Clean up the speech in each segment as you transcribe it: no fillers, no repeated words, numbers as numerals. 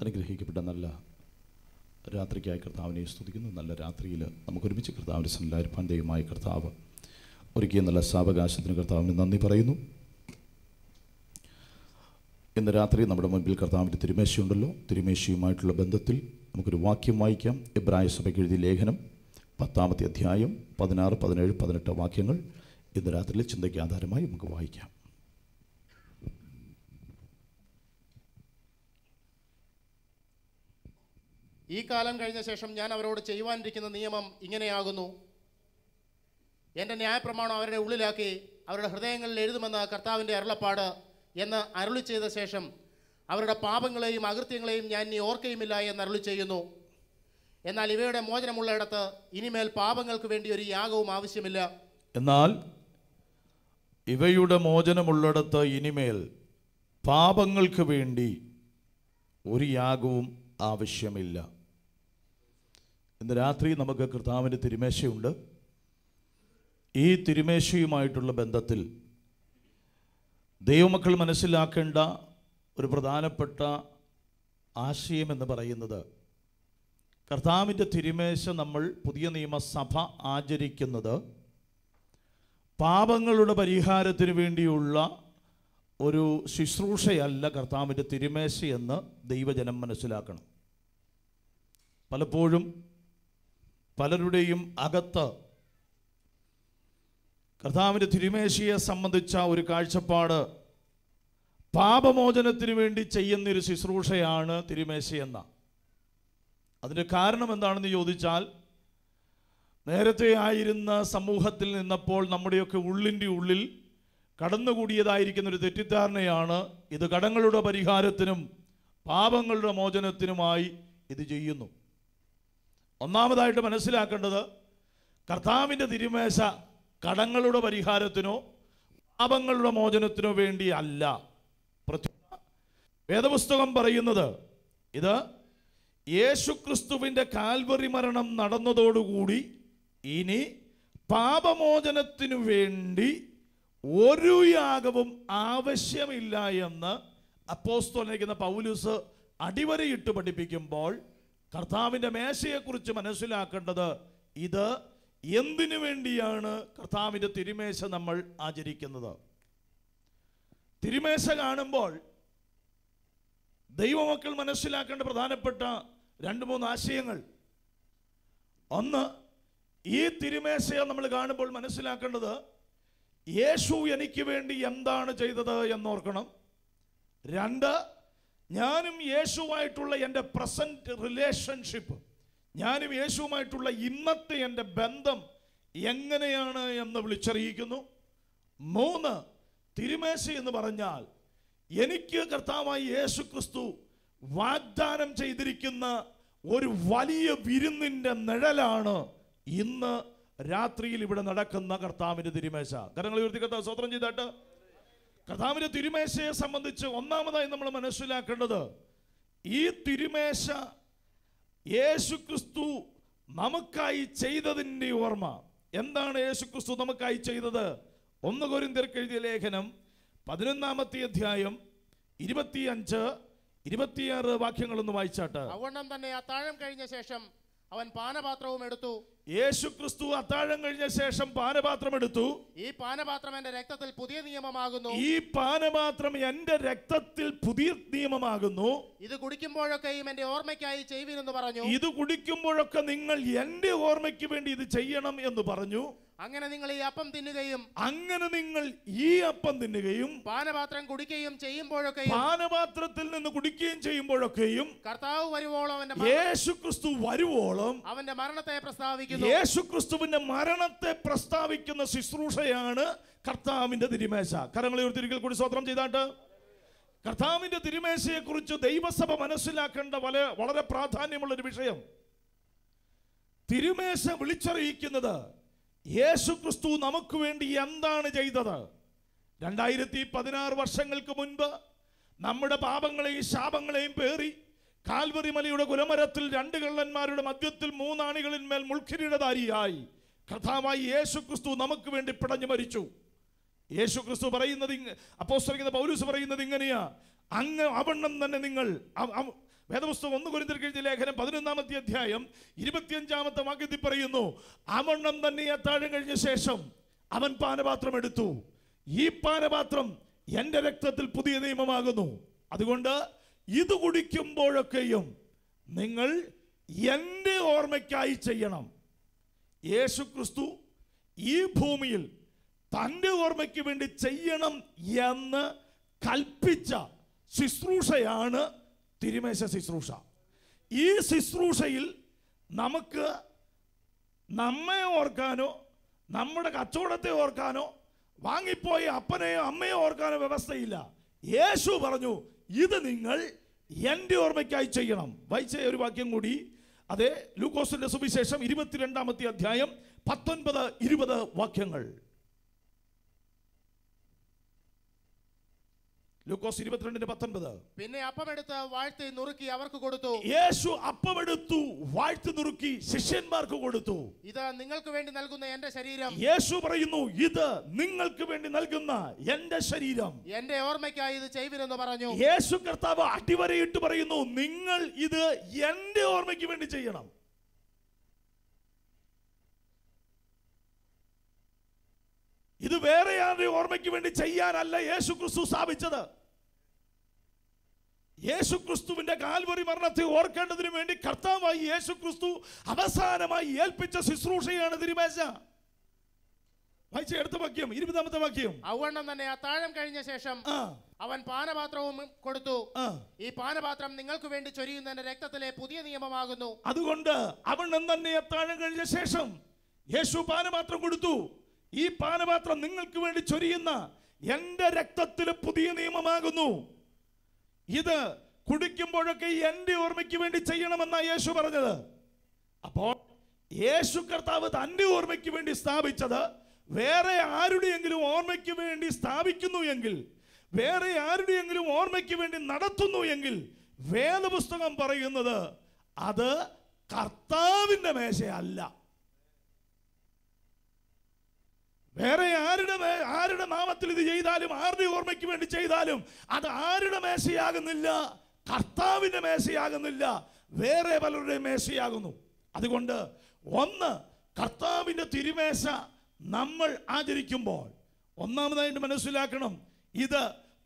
അനുഗ്രഹിക്കപ്പെട്ട നല്ല രാത്രിക്കായി കർത്താവിനെ സ്തുതിക്കുന്നു. നല്ല രാത്രിയിൽ നമുക്കൊരുമിച്ച് കർത്താവിൻ്റെ സന്നിധിയിൽ ദൈവമായ കർത്താവ് ഒരുക്കിയ നല്ല സാവകാശത്തിന് കർത്താവിന് നന്ദി പറയുന്നു. ഇന്ന് രാത്രി നമ്മുടെ മുൻപിൽ കർത്താവിൻ്റെ തിരുമേശയുണ്ടല്ലോ. തിരുമേശയുമായിട്ടുള്ള ബന്ധത്തിൽ നമുക്കൊരു വാക്യം വായിക്കാം. എബ്രായ സഭയ്ക്ക് എഴുതിയ ലേഖനം 10-ാമത്തെ അധ്യായം 16, 17, 18 വാക്യങ്ങൾ ഇന്ന് രാത്രിയിലെ ചിന്തയ്ക്ക് ആധാരമായി നമുക്ക് വായിക്കാം. ഈ കാലം കഴിഞ്ഞ ശേഷം ഞാൻ അവരോട് ചെയ്യുവാനിരിക്കുന്ന നിയമം ഇങ്ങനെയാകുന്നു: എൻ്റെ ന്യായപ്രമാണം അവരുടെ ഉള്ളിലാക്കി അവരുടെ ഹൃദയങ്ങളിൽ എഴുതുമെന്ന കർത്താവിൻ്റെ അരുളപ്പാട് എന്ന് അരുളി ചെയ്ത ശേഷം അവരുടെ പാപങ്ങളെയും അകൃത്യങ്ങളെയും ഞാൻ ഇനി ഓർക്കയുമില്ല എന്ന് അരുളി ചെയ്യുന്നു. എന്നാൽ ഇവയുടെ മോചനമുള്ളയിടത്ത് ഇനിമേൽ പാപങ്ങൾക്ക് വേണ്ടി ഒരു യാഗവും ആവശ്യമില്ല. എന്നാൽ ഇവയുടെ മോചനമുള്ളിടത്ത് ഇനിമേൽ പാപങ്ങൾക്ക് വേണ്ടി ഒരു യാഗവും ആവശ്യമില്ല. ഇന്ന് രാത്രി നമുക്ക് കർത്താവിൻ്റെ തിരുമേശയുണ്ട്. ഈ തിരുമേശയുമായിട്ടുള്ള ബന്ധത്തിൽ ദൈവമക്കൾ മനസ്സിലാക്കേണ്ട ഒരു പ്രധാനപ്പെട്ട ആശയം എന്ന് പറയുന്നത്, കർത്താവിൻ്റെ തിരുമേശ നമ്മൾ പുതിയ നിയമസഭ ആചരിക്കുന്നത് പാപങ്ങളുടെ പരിഹാരത്തിന് വേണ്ടിയുള്ള ഒരു ശുശ്രൂഷയല്ല കർത്താവിൻ്റെ തിരുമേശയെന്ന് ദൈവജനം മനസ്സിലാക്കണം. പലപ്പോഴും പലരുടെയും അകത്ത് കർത്താവിൻ്റെ തിരുമേശയെ സംബന്ധിച്ച ഒരു കാഴ്ചപ്പാട് പാപമോചനത്തിന് വേണ്ടി ചെയ്യുന്നൊരു ശുശ്രൂഷയാണ് തിരുമേശയെന്ന. അതിൻ്റെ കാരണം എന്താണെന്ന് ചോദിച്ചാൽ, നേരത്തെ ആയിരുന്ന സമൂഹത്തിൽ നിന്നപ്പോൾ നമ്മുടെയൊക്കെ ഉള്ളിൻ്റെ ഉള്ളിൽ കടന്നുകൂടിയതായിരിക്കുന്നൊരു തെറ്റിദ്ധാരണയാണ് ഇത് കടങ്ങളുടെ പരിഹാരത്തിനും പാപങ്ങളുടെ മോചനത്തിനുമായി ഇത് ചെയ്യുന്നു. ഒന്നാമതായിട്ട് മനസ്സിലാക്കേണ്ടത്, കർത്താവിൻ്റെ തിരുമേശ കടങ്ങളുടെ പരിഹാരത്തിനോ പാപങ്ങളുടെ മോചനത്തിനോ വേണ്ടി അല്ല. വേദപുസ്തകം പറയുന്നത്, ഇത് യേശുക്രിസ്തുവിൻ്റെ കാൽവറി മരണം നടന്നതോടുകൂടി ഇനി പാപമോചനത്തിനു വേണ്ടി ഒരു യാഗവും ആവശ്യമില്ല എന്ന് അപ്പോസ്തലനായിരിക്കുന്ന പൗലോസ് അടിവരയിട്ട് പഠിപ്പിക്കുമ്പോൾ, കർത്താവിൻ്റെ മേശയെക്കുറിച്ച് മനസ്സിലാക്കേണ്ടത്, ഇത് എന്തിനു വേണ്ടിയാണ് കർത്താവിൻ്റെ തിരുമേശ നമ്മൾ ആചരിക്കുന്നത്. തിരുമേശ കാണുമ്പോൾ ദൈവമക്കൾ മനസ്സിലാക്കേണ്ട പ്രധാനപ്പെട്ട 2-3 ആശയങ്ങൾ. ഒന്ന്, ഈ തിരുമേശയെ നമ്മൾ കാണുമ്പോൾ മനസ്സിലാക്കേണ്ടത്, യേശു എനിക്ക് വേണ്ടി എന്താണ് ചെയ്തത് എന്നോർക്കണം. 2, ഞാനും യേശുവായിട്ടുള്ള എൻ്റെ പ്രസൻറ്റ് റിലേഷൻഷിപ്പ്, ഞാനും യേശുവുമായിട്ടുള്ള ഇന്നത്തെ എൻ്റെ ബന്ധം എങ്ങനെയാണ് എന്ന് വിളിച്ചറിയിക്കുന്നു. 3, തിരുമേശ എന്ന് പറഞ്ഞാൽ എനിക്ക് കർത്താവായ യേശു ക്രിസ്തു വാഗ്ദാനം ചെയ്തിരിക്കുന്ന ഒരു വലിയ വിരുന്നിൻ്റെ നിഴലാണ് ഇന്ന് രാത്രിയിൽ ഇവിടെ നടക്കുന്ന കർത്താവിൻ്റെ തിരുമേശ. കരങ്ങൾ ഉയർത്തി കർത്താവ് സ്തോത്രം ചെയ്താട്ട്. കർത്താവിൻ്റെ തിരുമേശയെ സംബന്ധിച്ച് ഒന്നാമതായി നമ്മൾ മനസ്സിലാക്കേണ്ടത്, ഈ തിരുമേശ യേശു ക്രിസ്തു നമുക്കായി ചെയ്തതിൻ്റെ ഓർമ്മ. എന്താണ് യേശു ക്രിസ്തു നമുക്കായി ചെയ്തത്? 1 കൊരിന്ത്യർക്ക് എഴുതിയ ലേഖനം 11-ാമത്തെ അധ്യായം 25, 26 വാക്യങ്ങളൊന്ന് വായിച്ചാട്ട്. അവണ്ണം തന്നെ അത്താഴം കഴിഞ്ഞ ശേഷം അവൻ പാനപാത്രവും എടുത്തു. യേശു ക്രിസ്തു അത്താഴം കഴിഞ്ഞ ശേഷം പാനപാത്രം എടുത്തു. ഈ പാനപാത്രം എൻ്റെ രക്തത്തിൽ പുതിയ നിയമമാകുന്നു. ഈ പാനപാത്രം എൻ്റെ രക്തത്തിൽ പുതിയ നിയമമാകുന്നു. ഇത് കുടിക്കുമ്പോഴൊക്കെയും എൻ്റെ ഓർമ്മയ്ക്കായി ചെയ്യുവിനെന്ന് പറഞ്ഞു. ഇത് കുടിക്കുമ്പോഴൊക്കെ നിങ്ങൾ എൻ്റെ ഓർമ്മയ്ക്ക് വേണ്ടി ഇത് ചെയ്യണം എന്ന് പറഞ്ഞു. അങ്ങനെ നിങ്ങൾ ഈ അപ്പം തിന്നുകയും പാനപാത്രം കുടിക്കുകയും ചെയ്യുമ്പോഴൊക്കെയും, പാനപാത്രത്തിൽ നിന്ന് കുടിക്കുകയും ചെയ്യുമ്പോഴൊക്കെയും കർത്താവ് വരുവോളം, യേശു ക്രിസ്തു വരുവോളം അവന്റെ മരണത്തെ പ്രസ്താവിക്കുന്നു. യേശു ക്രിസ്തുവിന്റെ മരണത്തെ പ്രസ്താവിക്കുന്ന ശുശ്രൂഷയാണ് കർത്താവിന്റെ തിരുമേശ. കരങ്ങളെ ഒരിക്കൽ കൂടി സ്തോത്രം ചെയ്താട്ട്. കർത്താവിന്റെ തിരുമേശയെ കുറിച്ച് ദൈവസഭ മനസ്സിലാക്കേണ്ട വളരെ പ്രാധാന്യമുള്ളൊരു വിഷയം, തിരുമേശ വിളിച്ചറിയിക്കുന്നത് യേശു ക്രിസ്തു നമുക്ക് വേണ്ടി എന്താണ് ചെയ്തത്. 2016 വർഷങ്ങൾക്ക് മുൻപ് നമ്മുടെ പാപങ്ങളെയും ശാപങ്ങളെയും പേറി കാൽവറി മലയുടെ കുലമരത്തിൽ 2 കള്ളന്മാരുടെ മധ്യത്തിൽ 3 ആണികളിന്മേൽ മുൾക്കിരീടധാരിയായി കർത്താവായി യേശു ക്രിസ്തു നമുക്ക് വേണ്ടി പിടഞ്ഞു മരിച്ചു. യേശു ക്രിസ്തു പറയുന്നത്, അപ്പോസ്തലനായ പൗലോസ് പറയുന്നത് ഇങ്ങനെയാ, അങ്ങ് അവണ്ണം തന്നെ നിങ്ങൾ വേദപുസ്തകം 1 കൊരിന്ത്യർക്ക് എഴുതിയ ലേഖനം 11-ാമത്തെ അധ്യായം 25-ാമത്തെ വാക്യത്തിൽ പറയുന്നു, അവണ്ണം തന്നെ അത്താഴം കഴിഞ്ഞ ശേഷം അവൻ പാനപാത്രം എടുത്തു, ഈ പാനപാത്രം എൻ്റെ രക്തത്തിൽ പുതിയ നിയമമാകുന്നു, അതുകൊണ്ട് ഇത് കുടിക്കുമ്പോഴൊക്കെയും നിങ്ങൾ എൻ്റെ ഓർമ്മയ്ക്കായി ചെയ്യണം. യേശു ക്രിസ്തു ഈ ഭൂമിയിൽ തൻ്റെ ഓർമ്മയ്ക്ക് വേണ്ടി ചെയ്യണം എന്ന് കൽപ്പിച്ച ശുശ്രൂഷയാണ് തിരുമേശ ശുശ്രൂഷ. ഈ ശുശ്രൂഷയിൽ നമുക്ക് നമ്മെ ഓർക്കാനോ നമ്മുടെ കച്ചവടത്തെ ഓർക്കാനോ വാങ്ങിപ്പോയി അപ്പനെയോ അമ്മയോ ഓർക്കാനോ വ്യവസ്ഥയില്ല. യേശു പറഞ്ഞു, ഇത് നിങ്ങൾ എൻ്റെ ഓർമ്മയ്ക്കായി ചെയ്യണം. വായിച്ച ഒരു വാക്യം കൂടി, അതെ, ലൂക്കോസിന്റെ സുവിശേഷം 22-ാമത്തെ അധ്യായം 19-20 വാക്യങ്ങൾ. ലൂക്കോസ് 22:19. പിന്നെ അപ്പമെടുത്ത് വാഴ്ത്തി നുറുക്കി അവർക്ക് കൊടുത്തു. യേശു അപ്പമെടുത്തു വാഴ്ത്തി നുറുക്കി ശിഷ്യന്മാർക്ക് കൊടുത്തു. ഇത് നിങ്ങൾക്ക് വേണ്ടി നൽകുന്ന എന്റെ ശരീരം. യേശു പറയുന്നു, ഇത് നിങ്ങൾക്ക് വേണ്ടി നൽകുന്ന എന്റെ ശരീരം, എന്റെ ഓർമ്മയ്ക്കായി ഇത് ചെയ്യുവിനെന്ന് പറഞ്ഞു. യേശു കർത്താവ് അടിവരയിട്ട് പറയുന്നു, നിങ്ങൾ ഇത് എന്റെ ഓർമ്മയ്ക്ക് വേണ്ടി ചെയ്യണം. ഇത് വേറെ ആരുടെ ഓർമ്മയ്ക്ക് വേണ്ടി ചെയ്യാനല്ല യേശു ക്രിസ്തു സ്ഥാപിച്ചത്. യേശു ക്രിസ്തുവിന്റെ കാൽവരി മരണത്തെ ഓർക്കേണ്ടതിന് വേണ്ടി കർത്താവായി യേശു ക്രിസ്തു അവസാനമായി ഏൽപ്പിച്ച ശുശ്രൂഷയാണ് തിരുമേശ. വായിച്ച അടുത്ത വാക്യം, 20-ാമത്തെ വാക്യം. അവണ്ണം തന്നെ അത്താഴം കഴിഞ്ഞ ശേഷം അവൻ പാനപാത്രവും കൊടുത്തു. ഈ പാനപാത്രം നിങ്ങൾക്ക് വേണ്ടി ചൊരിയുന്ന എന്റെ രക്തത്തിലെ പുതിയ നിയമമാകുന്നു. അതുകൊണ്ട് അവണ്ണം തന്നെ അത്താഴം കഴിഞ്ഞ ശേഷം യേശു പാനപാത്രം കൊടുത്തു. ഈ പാനപാത്രം നിങ്ങൾക്ക് വേണ്ടി ചൊരിയുന്ന എന്റെ രക്തത്തിലെ പുതിയ നിയമമാകുന്നു. ഇത് കുടിക്കുമ്പോഴൊക്കെ എന്റെ ഓർമ്മയ്ക്ക് വേണ്ടി ചെയ്യണമെന്നാണ് യേശു പറഞ്ഞത്. അപ്പോൾ യേശു കർത്താവ് തന്റെ ഓർമ്മയ്ക്ക് വേണ്ടി സ്ഥാപിച്ചത് വേറെ ആരുടെയെങ്കിലും ഓർമ്മയ്ക്ക് വേണ്ടി സ്ഥാപിക്കുന്നു എങ്കിൽ, വേറെ ആരുടെയെങ്കിലും ഓർമ്മയ്ക്ക് വേണ്ടി നടത്തുന്നു എങ്കിൽ, വേദപുസ്തകം പറയുന്നത് അത് കർത്താവിന്റെ മേശയല്ല. വേറെ ആരുടെ നാമത്തിൽ ഇത് ചെയ്താലും ആരുടെ ഓർമ്മയ്ക്ക് വേണ്ടി ചെയ്താലും അത് ആരുടെ മേശയാകുന്നില്ല, കർത്താവിന്റെ മേശയാകുന്നില്ല, വേറെ പലരുടെ മേശയാകുന്നു. അതുകൊണ്ട് ഒന്ന്, കർത്താവിന്റെ തിരുമേശ നമ്മൾ ആചരിക്കുമ്പോൾ ഒന്നാമതായിട്ട് മനസ്സിലാക്കണം, ഇത്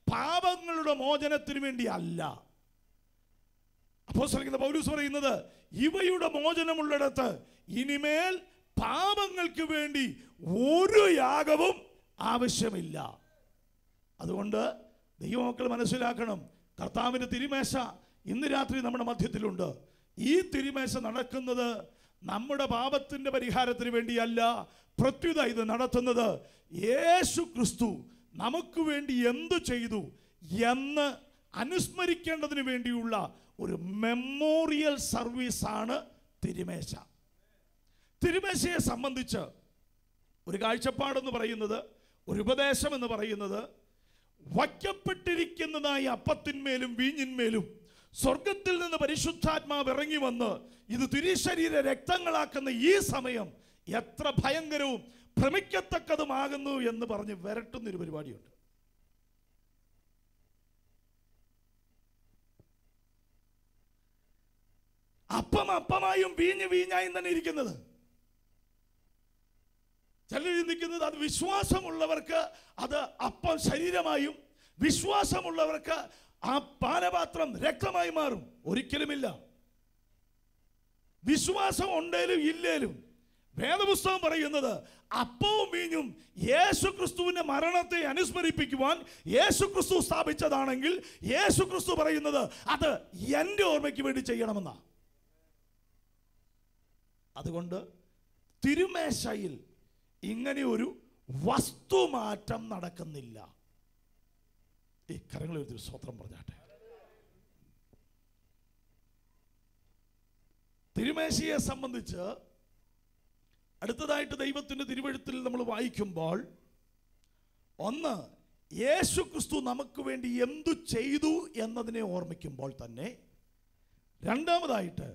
പാപങ്ങളുടെ മോചനത്തിന് വേണ്ടി അല്ല. അപ്പോസ്തലനായ പൗലോസ് പറയുന്നത്, ഇവയുടെ മോചനമുള്ളിടത്ത് ഇനിമേൽ പാപങ്ങൾക്ക് വേണ്ടി ഒരു യാഗവും ആവശ്യമില്ല. അതുകൊണ്ട് ദൈവമക്കൾ മനസ്സിലാക്കണം, കർത്താവിന്റെ തിരുമേശ ഇന്ന് രാത്രി നമ്മുടെ മധ്യത്തിലുണ്ട്. ഈ തിരുമേശ നടക്കുന്നത് നമ്മുടെ പാപത്തിന്റെ പരിഹാരത്തിന് വേണ്ടിയല്ല, പ്രത്യുത ഇത് നടത്തുന്നത് യേശു ക്രിസ്തു നമുക്ക് വേണ്ടി എന്തു ചെയ്തു എന്ന് അനുസ്മരിക്കേണ്ടതിന് വേണ്ടിയുള്ള ഒരു മെമ്മോറിയൽ സർവീസാണ് തിരുമേശ. തിരുമേശയെ സംബന്ധിച്ച് ഒരു കാഴ്ചപ്പാടെന്ന് പറയുന്നത്, ഒരു ഉപദേശം എന്ന് പറയുന്നത്, വയ്ക്കപ്പെട്ടിരിക്കുന്നതായ അപ്പത്തിന്മേലും വീഞ്ഞിന്മേലും സ്വർഗത്തിൽ നിന്ന് പരിശുദ്ധാത്മാവ് ഇറങ്ങി വന്ന് ഇത് തിരുശരീര രക്തങ്ങളാക്കുന്ന ഈ സമയം എത്ര ഭയങ്കരവും ഭ്രമിക്കത്തക്കതുമാകുന്നു എന്ന് പറഞ്ഞ് വരട്ടുന്നൊരു പരിപാടിയുണ്ട്. അപ്പം അപ്പമായും വീഞ്ഞ് വീഞ്ഞായും തന്നെ ഇരിക്കുന്നത്. ചിലർ ചിന്തിക്കുന്നത് അത് വിശ്വാസമുള്ളവർക്ക് അത് അപ്പം ശരീരമായും വിശ്വാസമുള്ളവർക്ക് ആ പാനപാത്രം രക്തമായി മാറും. ഒരിക്കലുമില്ല. വിശ്വാസം ഉണ്ടേലും ഇല്ലേലും വേദപുസ്തകം പറയുന്നത് അപ്പവും വീഞ്ഞും യേശു ക്രിസ്തുവിന്റെ മരണത്തെ അനുസ്മരിപ്പിക്കുവാൻ യേശു ക്രിസ്തു സ്ഥാപിച്ചതാണെങ്കിൽ യേശു ക്രിസ്തു പറയുന്നത് അത് എൻ്റെ ഓർമ്മയ്ക്ക് വേണ്ടി ചെയ്യണമെന്നാ. അതുകൊണ്ട് തിരുമേശയിൽ ഇങ്ങനെ ഒരു വസ്തുമാറ്റം നടക്കുന്നില്ല. ഈ കരങ്ങളിൽ ഒരു സ്തോത്രം പറഞ്ഞാട്ടെ. തിരുമേശയെ സംബന്ധിച്ച് അടുത്തതായിട്ട് ദൈവത്തിൻ്റെ തിരുവെഴുത്തിൽ നമ്മൾ വായിക്കുമ്പോൾ, ഒന്ന്, യേശു ക്രിസ്തു നമുക്ക് വേണ്ടി എന്തു ചെയ്തു എന്നതിനെ ഓർമ്മിക്കുമ്പോൾ തന്നെ, രണ്ടാമതായിട്ട്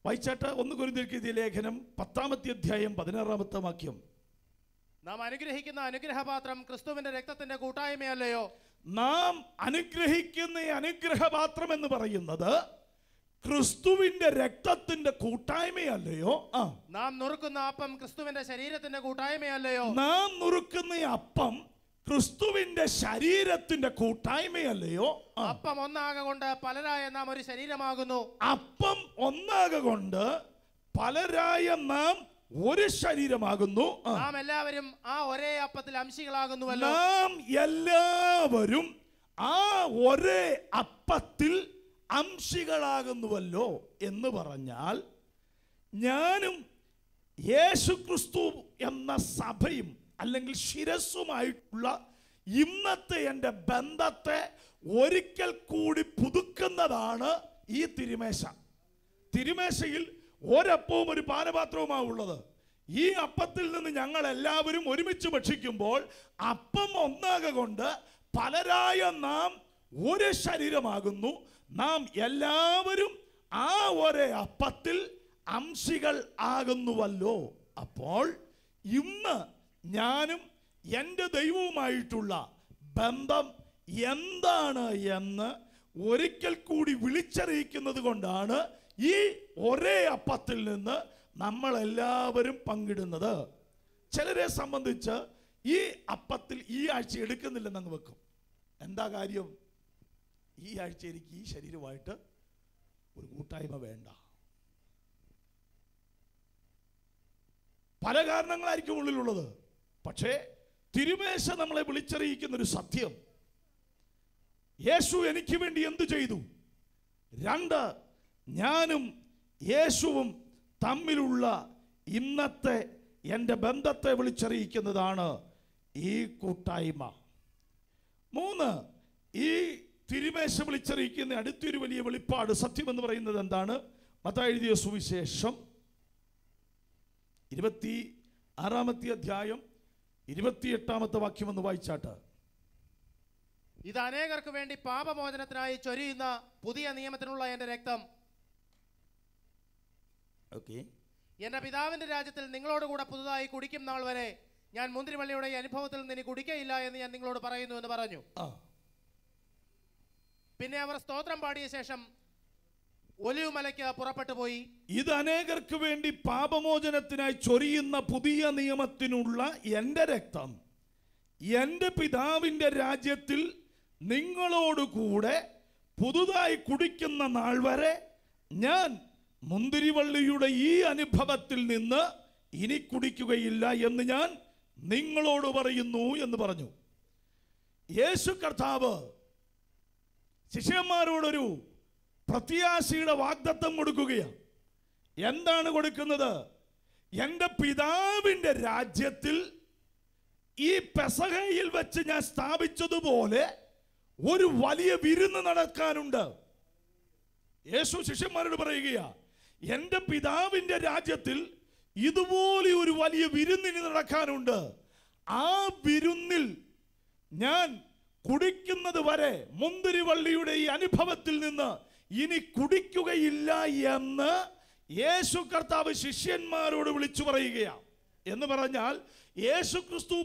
വായിച്ചാട്ട് 1 കൊരിന്ത്യർക്ക് എഴുതിയ ലേഖനം 10-ാമത്തെ അധ്യായം 16-ാമത്തെ വാക്യം. നാം അനുഗ്രഹിക്കുന്ന അനുഗ്രഹപാത്രം ക്രിസ്തുവിന്റെ രക്തത്തിന്റെ കൂട്ടായ്മയല്ലയോ? നാം അനുഗ്രഹിക്കുന്ന അനുഗ്രഹപാത്രം എന്ന് പറയുന്നത് ക്രിസ്തുവിന്റെ രക്തത്തിന്റെ കൂട്ടായ്മയല്ലയോ? നാം നുറുക്കുന്ന അപ്പം ക്രിസ്തുവിന്റെ ശരീരത്തിന്റെ കൂട്ടായ്മയല്ലയോ? നാം നുറുക്കുന്ന അപ്പം ക്രിസ്തുവിന്റെ ശരീരത്തിന്റെ കൂട്ടായ്മയല്ലയോ? അപ്പം ഒന്നാകൊണ്ട് പലരായ നാം ഒരു ശരീരമാകുന്നു. അപ്പം ഒന്നാകൊണ്ട് പലരായ നാം ഒരു ശരീരമാകുന്നു. നാം എല്ലാവരും ആ ഒരേ അപ്പത്തിൽ അംശികളാകുന്നുവല്ലോ. നാം എല്ലാവരും ആ ഒരേ അപ്പത്തിൽ അംശികളാകുന്നുവല്ലോ എന്ന് പറഞ്ഞാൽ, ഞാനും യേശുക്രിസ്തു എന്ന സഭയും അല്ലെങ്കിൽ ശിരസ്സുമായിട്ടുള്ള ഇന്നത്തെ എൻ്റെ ബന്ധത്തെ ഒരിക്കൽ കൂടി പുതുക്കുന്നതാണ് ഈ തിരുമേശ. തിരുമേശയിൽ ഒരപ്പവും ഒരു പാനപാത്രവുമാണ് ഉള്ളത്. ഈ അപ്പത്തിൽ നിന്ന് ഞങ്ങൾ എല്ലാവരും ഒരുമിച്ച് ഭക്ഷിക്കുമ്പോൾ അപ്പം ഒന്നാകൊണ്ട് പലരായ നാം ഒരു ശരീരമാകുന്നു. നാം എല്ലാവരും ആ ഒരേ അപ്പത്തിൽ അംശികൾ ആകുന്നുവല്ലോ. അപ്പോൾ ഇന്ന് ഞാനും എൻ്റെ ദൈവവുമായിട്ടുള്ള ബന്ധം എന്താണ് എന്ന് ഒരിക്കൽ കൂടി വിളിച്ചറിയിക്കുന്നത് കൊണ്ടാണ് ഈ ഒരേ അപ്പത്തിൽ നിന്ന് നമ്മൾ എല്ലാവരും പങ്കിടുന്നത്. ചിലരെ സംബന്ധിച്ച് ഈ അപ്പത്തിൽ ഈ ആഴ്ച എടുക്കുന്നില്ലെന്നങ്ങ് വെക്കും. എന്താ കാര്യം? ഈ ആഴ്ച എനിക്ക് ഈ ശരീരമായിട്ട് ഒരു കൂട്ടായ്മ വേണ്ട. പല കാരണങ്ങളായിരിക്കും ഉള്ളിലുള്ളത്. പക്ഷേ തിരുമേശ നമ്മളെ വിളിച്ചറിയിക്കുന്ന ഒരു സത്യം, യേശു എനിക്ക് വേണ്ടി എന്തു ചെയ്തു? 2, ഞാനും യേശുവും തമ്മിലുള്ള ഇന്നത്തെ എൻ്റെ ബന്ധത്തെ വിളിച്ചറിയിക്കുന്നതാണ് ഈ കൂട്ടായ്മ. 3, ഈ തിരുമേശ വിളിച്ചറിയിക്കുന്ന അടുത്തൊരു വലിയ വെളിപ്പാട്, സത്യം എന്ന് പറയുന്നത് എന്താണ്? മത്തായി എഴുതിയ സുവിശേഷം 26-ാമത്തെ അധ്യായം 28-ാമത്തെ വാക്യം ഒന്ന് വായിച്ചാട്ട്. ഇത് അനേകർക്ക് വേണ്ടി പാപമോചനത്തിനായി ചൊരിയുന്ന പുതിയ നിയമത്തിനുള്ള എൻ്റെ രക്തം. എന്റെ പിതാവിന്റെ രാജ്യത്തിൽ നിങ്ങളോട് കൂടെ പുതുതായി കുടിക്കും നാൾ വരെ ഞാൻ മുന്തിരിവള്ളിയുടെ അനുഭവത്തിൽ നിന്ന് കുടിക്കയില്ല എന്ന് ഞാൻ നിങ്ങളോട് പറയുന്നു എന്ന് പറഞ്ഞു. പിന്നെ അവർ സ്തോത്രം പാടിയ ശേഷം ഒലിവുമലയ്ക്ക് പുറപ്പെട്ടു പോയി. ഇത് അനേകർക്ക് വേണ്ടി പാപമോചനത്തിനായി ചൊരിയുന്ന പുതിയ നിയമത്തിനുള്ള എൻ്റെ രക്തം, എൻ്റെ പിതാവിൻ്റെ രാജ്യത്തിൽ നിങ്ങളോടുകൂടെ പുതുതായി കുടിക്കുന്ന നാൾ വരെ ഞാൻ മുന്തിരിവള്ളിയുടെ ഈ അനുഭവത്തിൽ നിന്ന് ഇനി കുടിക്കുകയില്ല എന്ന് ഞാൻ നിങ്ങളോട് പറയുന്നു എന്ന് പറഞ്ഞു. യേശു കർത്താവ് ശിഷ്യന്മാരോടൊരു പ്രത്യാശയുടെ വാഗ്ദത്തം കൊടുക്കുകയാണ്. എന്താണ് കൊടുക്കുന്നത്? എൻ്റെ പിതാവിൻ്റെ രാജ്യത്തിൽ ഈ പെസഹയിൽ വെച്ച് ഞാൻ സ്ഥാപിച്ചതുപോലെ ഒരു വലിയ വിരുന്ന് നടക്കാനുണ്ട്. യേശു ശിഷ്യന്മാരോട് പറയുകയാ, എൻ്റെ പിതാവിൻ്റെ രാജ്യത്തിൽ ഇതുപോലെ ഒരു വലിയ വിരുന്നിന് നടക്കാനുണ്ട്. ആ വിരുന്നിൽ ഞാൻ കുടിക്കുന്നത് വരെ മുന്തിരിവള്ളിയുടെ ഈ അനുഭവത്തിൽ നിന്ന് ഇനി കുടിക്കുകയില്ല എന്ന് യേശു കർത്താവ് ശിഷ്യന്മാരോട് വിളിച്ചു പറയുകയാണ്. എന്ന് പറഞ്ഞാൽ യേശുക്രിസ്തു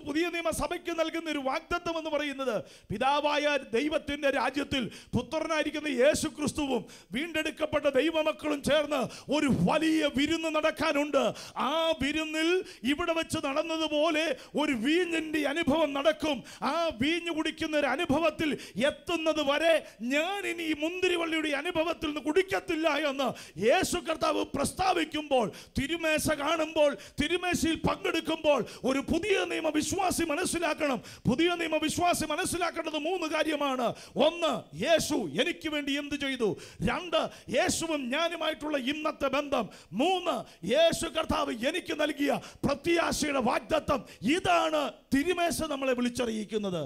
പുതിയ നിയമസഭയ്ക്ക് നൽകുന്ന ഒരു വാഗ്ദത്തം എന്ന് പറയുന്നത്, പിതാവായ ദൈവത്തിന്റെ രാജ്യത്തിൽ പുത്രനായിരിക്കുന്ന യേശുക്രിസ്തുവും വീണ്ടെടുക്കപ്പെട്ട ദൈവമക്കളും ചേർന്ന് ഒരു വലിയ വിരുന്ന് നടക്കാനുണ്ട്. ആ വിരുന്നിൽ ഇവിടെ വെച്ച് നടന്നതുപോലെ ഒരു വീഞ്ഞിന്റെ അനുഭവം നടക്കും. ആ വീഞ്ഞു കുടിക്കുന്ന ഒരു അനുഭവത്തിൽ എത്തുന്നത് വരെ ഞാൻ ഇനി ഈ മുന്തിരിവള്ളിയുടെ അനുഭവത്തിൽ നിന്ന് കുടിക്കത്തില്ല എന്ന് യേശു കർത്താവ് പ്രസ്താവിക്കുമ്പോൾ, തിരുമേശ കാണുമ്പോൾ, തിരുമേശയിൽ പങ്കെടുക്കുമ്പോൾ ഒരു പുതിയ നിയമ വിശ്വാസി മനസ്സിലാക്കണം. പുതിയ നിയമ വിശ്വാസി മനസ്സിലാക്കേണ്ടത് 3 കാര്യമാണ്. 1, യേശു എനിക്ക് വേണ്ടി എന്ത് ചെയ്തു. 2, യേശുവും ഞാനുമായിട്ടുള്ള ഇന്നത്തെ ബന്ധം. 3, യേശു കർത്താവ് എനിക്ക് നൽകിയ പ്രത്യാശയുടെ വാഗ്ദത്തം. ഇതാണ് തിരുമേശ നമ്മളെ വിളിച്ചറിയിക്കുന്നത്.